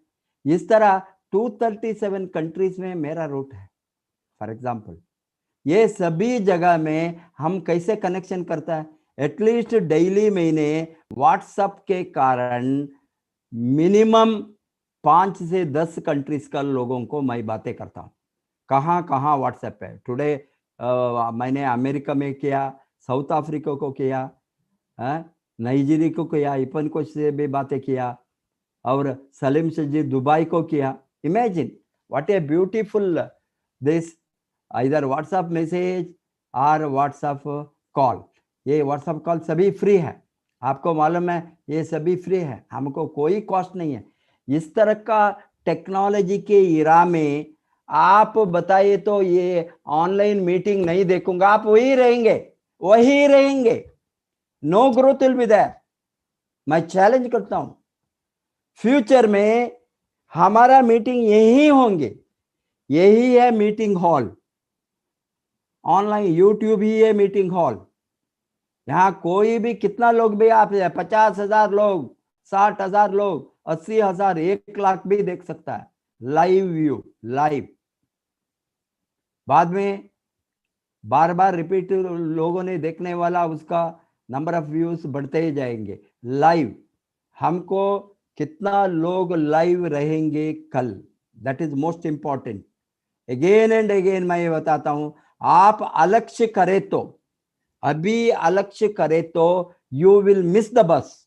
इस तरह 237 कंट्रीज में मेरा रूट है। फॉर एग्जांपल ये सभी जगह में हम कैसे कनेक्शन करता है, एटलीस्ट डेली महीने व्हाट्सएप के कारण मिनिमम 5 से 10 कंट्रीज का लोगों को मैं बातें करता हूँ। कहाँ व्हाट्सएप है। टुडे मैंने अमेरिका में किया, साउथ अफ्रीका को किया, नाइजीरिया को किया, इपन को से भी बातें किया, और सलीम से जी दुबई को किया। Imagine what a beautiful this, इधर व्हाट्सएप मैसेज और व्हाट्सएप कॉल। ये व्हाट्सएप कॉल सभी फ्री है, आपको मालूम है, ये सभी फ्री है, हमको कोई कॉस्ट नहीं है। इस तरह का टेक्नोलॉजी के इरा में आप बताइए तो ये ऑनलाइन मीटिंग नहीं देखूंगा, आप वही रहेंगे, no growth will be there. मैं चैलेंज करता हूं, फ्यूचर में हमारा मीटिंग यही होंगे, यही है मीटिंग हॉल, ऑनलाइन यूट्यूब ही है मीटिंग हॉल। यहाँ कोई भी कितना लोग भी आप 50,000 लोग, 60,000 लोग, 80,000, 1 लाख भी देख सकता है, लाइव व्यू, लाइव। बाद में बार रिपीट लोगों ने देखने वाला, उसका नंबर ऑफ व्यूज बढ़ते ही जाएंगे। लाइव, हमको कितना लोग लाइव रहेंगे कल, that is most important. Again and again मैं ये बताता हूं, आप अलक्ष्य करें तो, अभी अलक्ष्य करें तो you will miss the bus.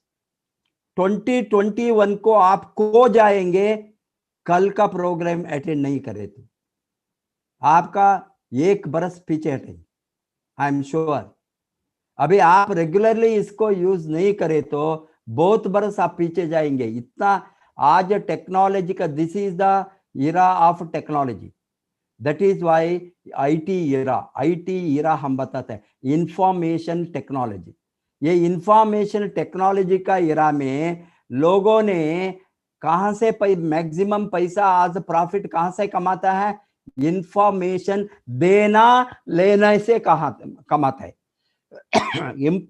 2021 को आप खो जाएंगे, कल का प्रोग्राम अटेंड नहीं करे तो आपका 1 बरस पीछे हटेंगे, आई एम श्योर। अभी आप रेगुलरली इसको यूज नहीं करे तो बहुत बरस आप पीछे जाएंगे। इतना आज टेक्नोलॉजी का, this is the era of technology, that is why IT era हम बताते हैं, इंफॉर्मेशन टेक्नोलॉजी। ये इंफॉर्मेशन टेक्नोलॉजी का इरा में लोगों ने कहां से मैक्सिमम पैसा, आज प्रॉफिट कहां से कमाता है, इंफॉर्मेशन देना लेने से कमाता है।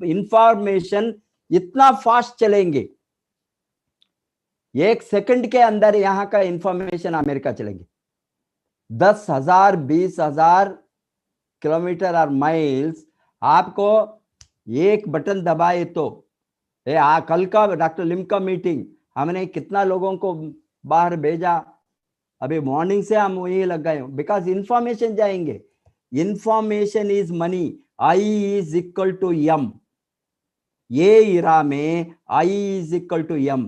इंफॉर्मेशन इतना फास्ट चलेंगे, 1 सेकंड के अंदर यहां का इंफॉर्मेशन अमेरिका चलेंगे। 10,000 20,000 किलोमीटर और माइल्स, आपको एक बटन दबाए तो कल का डॉक्टर लिम का मीटिंग, हमने कितना लोगों को बाहर भेजा, अभी मॉर्निंग से हम वही लग गए, बिकॉज इंफॉर्मेशन जाएंगे। Information is money, I is equal to M। ये इरा में I is equal to M।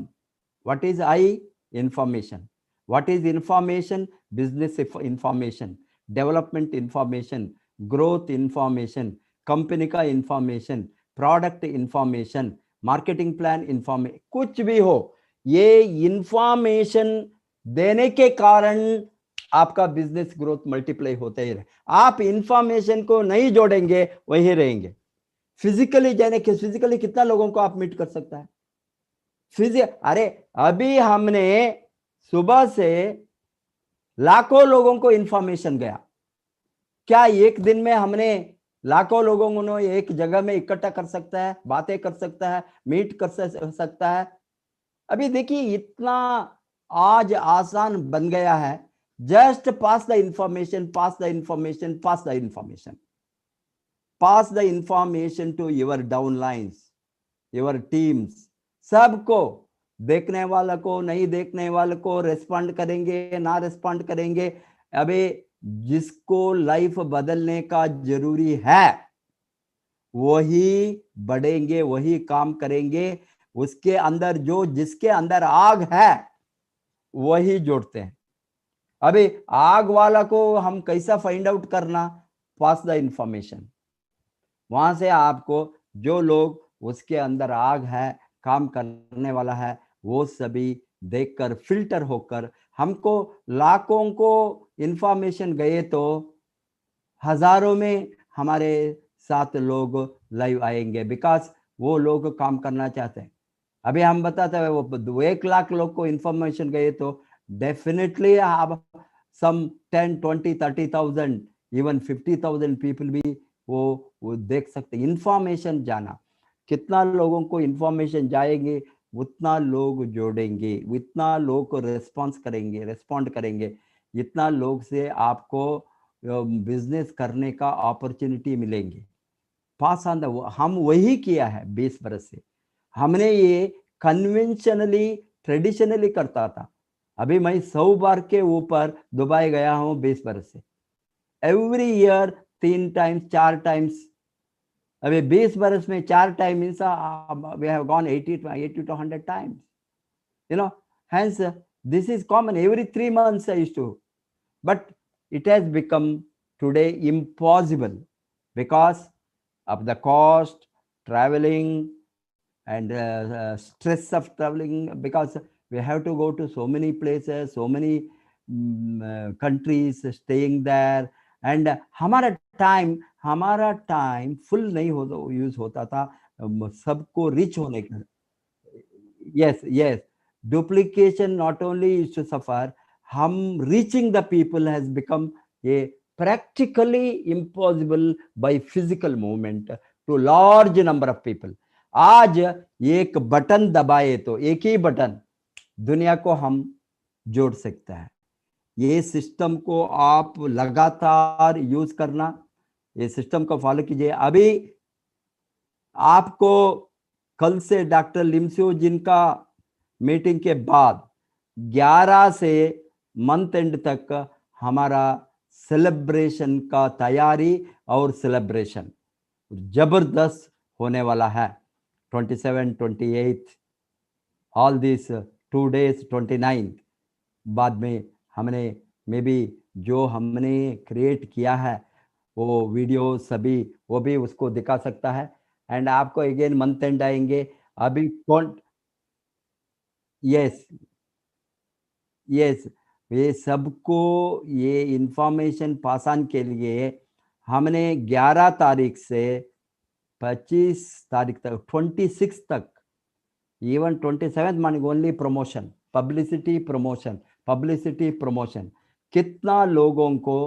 What is I? Information. What is information? Business information, development information, growth information, company का information, product information, marketing plan information, कुछ भी हो, ये information देने के कारण आपका बिजनेस ग्रोथ मल्टीप्लाई होते ही रहे। आप इंफॉर्मेशन को नहीं जोड़ेंगे, वहीं रहेंगे। फिजिकली जाने के, फिजिकली कितना लोगों को आप मीट कर सकता है? अरे अभी हमने सुबह से लाखों लोगों को इंफॉर्मेशन गया, क्या एक दिन में हमने लाखों लोगों को एक जगह में इकट्ठा कर सकता है, बातें कर सकता है, मीट कर सकता है? अभी देखिए इतना आज आसान बन गया है, just pass the information, pass the information, pass the information, pass the information to your downlines, your teams, सबको, देखने वाला को, नहीं देखने वाले को, रेस्पॉन्ड करेंगे ना रेस्पॉन्ड करेंगे। अबे जिसको लाइफ बदलने का जरूरी है वही बढ़ेंगे, वही काम करेंगे। उसके अंदर जो, जिसके अंदर आग है वही जोड़ते हैं। अभी आग वाला को हम कैसा फाइंड आउट करना? पास द इंफॉर्मेशन। वहां से आपको जो लोग उसके अंदर आग है, काम करने वाला है, वो सभी देखकर फिल्टर होकर, हमको लाखों को इंफॉर्मेशन गए तो हजारों में हमारे साथ लोग लाइव आएंगे, बिकॉज वो लोग काम करना चाहते हैं। अभी हम बताते हैं वो 1 लाख लोग को इंफॉर्मेशन गए तो डेफिनेटली आप सम 10, 20, 30,000, इवन 50,000 पीपल भी वो देख सकते। इंफॉर्मेशन जाना, कितना लोगों को इंफॉर्मेशन जाएंगे उतना लोग जोड़ेंगे, उतना लोग को रेस्पॉन्स करेंगे, रेस्पॉन्ड करेंगे, इतना लोग से आपको बिजनेस करने का अपॉर्चुनिटी मिलेंगे। पास ऑन द, हम वही किया है 20 बरस से। हमने ये कन्वेंशनली, ट्रेडिशनली करता था। अभी मैं 100 बार के ऊपर दुबई गया हूँ 20 बरस से, एवरी ईयर 3 टाइम्स 4 टाइम्स। अभी 20 बरस में 4 time means we have gone 80 to 100 times, you know. Hence this is common, every 3 months I used to, but it has become today impossible because of the cost, traveling, and stress of traveling, because we have to go to so many places, so many countries, staying there, and हमारा time full नहीं use होता था सबको rich होने का। yes, duplication not only is to suffer, हम reaching the people has become a practically impossible by physical movement to large number of people. आज एक बटन दबाए तो, एक ही बटन दुनिया को हम जोड़ सकता है। ये सिस्टम को आप लगातार यूज करना, ये सिस्टम को फॉलो कीजिए। अभी आपको कल से डॉक्टर लिमसियो जिनका मीटिंग के बाद 11 से मंथ एंड तक हमारा सेलिब्रेशन का तैयारी और सेलिब्रेशन जबरदस्त होने वाला है। 27, 28 ऑल दिस 2 days, 29 बाद में हमने मे बी जो हमने क्रिएट किया है वो वीडियो सभी, वो भी उसको दिखा सकता है। एंड आपको अगेन मंथ एंड आएंगे अभी कौन, यस ये सबको ये इंफॉर्मेशन पास ऑन के लिए हमने 11 तारीख से 25 तारीख तक, 26 तक, even 27 morning only promotion, publicity promotion. कितना लोगों को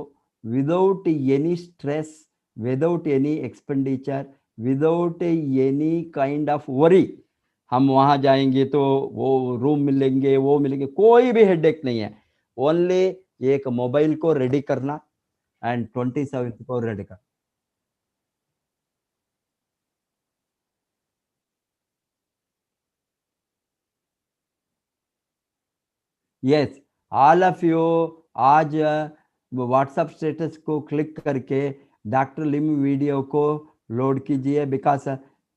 without any stress, without any expenditure, without any kind of worry, हम वहां जाएंगे तो वो रूम मिलेंगे, वो मिलेंगे, कोई भी हेडेक नहीं है। ओनली एक मोबाइल को रेडी करना एंड 27 को रेडी करना। यस, ऑल ऑफ यू आज व्हाट्सएप स्टेटस को क्लिक करके डॉक्टर लिम वीडियो को लोड कीजिए, बिकॉज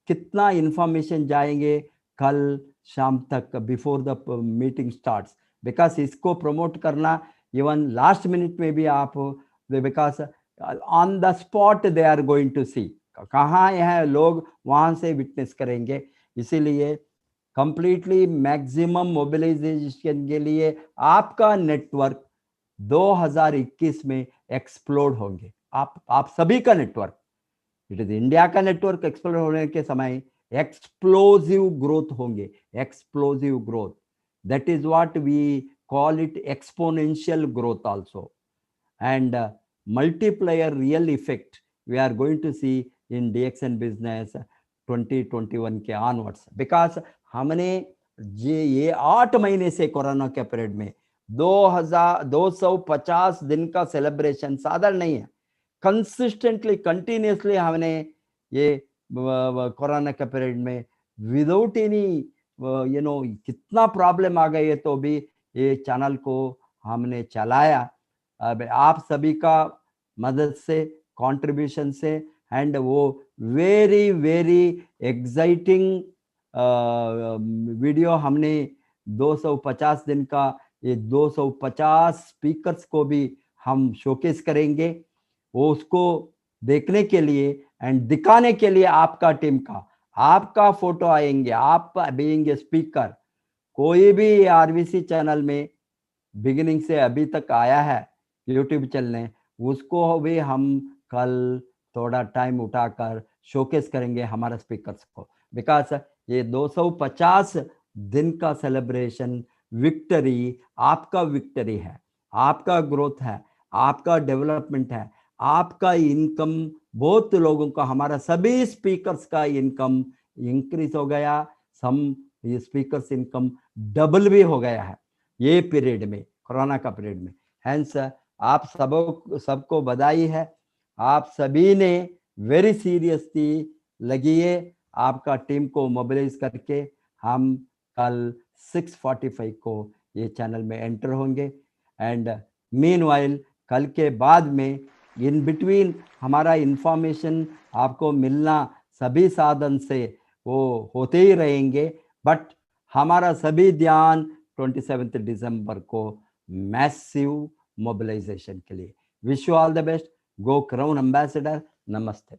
कितना इंफॉर्मेशन जाएंगे कल शाम तक before the meeting starts, because इसको प्रमोट करना इवन लास्ट मिनट में भी आप, because on the spot they are going to see, कहाँ है लोग वहां से विटनेस करेंगे। इसीलिए कंप्लीटली मैक्सिमम मोबिलाइजेशन के लिए आपका नेटवर्क 2021 में एक्सप्लोड होंगे, आप सभी का नेटवर्क। इट इज इंडिया का नेटवर्क एक्सप्लोर होने के समय एक्सप्लोसिव ग्रोथ होंगे, explosive growth, that is what we call it exponential growth also, and multiplier real effect we are going to see in DXN business 2021 के onwards, because हमने ये 8 महीने से कोरोना के पीरियड में 250 दिन का सेलिब्रेशन साधारण नहीं है, कंसिस्टेंटली कंटिन्यूसली हमने ये कोरोना के पीरियड में विदाउट एनी कितना प्रॉब्लम आ गई है तो भी ये चैनल को हमने चलाया। अब आप सभी का मदद से, कंट्रीब्यूशन से, एंड वो वेरी वेरी एक्साइटिंग वीडियो हमने 250 दिन का, ये 250 स्पीकर्स को भी हम शोकेस करेंगे। वो उसको देखने के लिए एंड दिखाने के लिए आपका टीम का, आपका फोटो आएंगे, आप बीइंग ए स्पीकर, कोई भी आरवीसी चैनल में बिगिनिंग से अभी तक आया है यूट्यूब चैनल, उसको भी हम कल थोड़ा टाइम उठाकर शोकेस करेंगे हमारे स्पीकर्स को, बिकॉज ये 250 दिन का सेलिब्रेशन विक्ट्री आपका विक्ट्री है, आपका ग्रोथ है, आपका डेवलपमेंट है, आपका इनकम, बहुत लोगों का, हमारा सभी स्पीकर्स का इनकम इंक्रीज हो गया, सम ये स्पीकर्स इनकम डबल भी हो गया है ये पीरियड में, कोरोना का पीरियड में। हेंस आप सबको बधाई है, आप सभी ने वेरी सीरियसली लगिए, आपका टीम को मोबिलाइज करके हम कल 6:45 को ये चैनल में एंटर होंगे। एंड मीनवाइल कल के बाद में इन बिटवीन हमारा इंफॉर्मेशन आपको मिलना सभी साधन से वो होते ही रहेंगे, बट हमारा सभी ध्यान 27 दिसंबर को मैसिव मोबिलाइजेशन के लिए। Wish you all the best. Go crown ambassador. नमस्ते।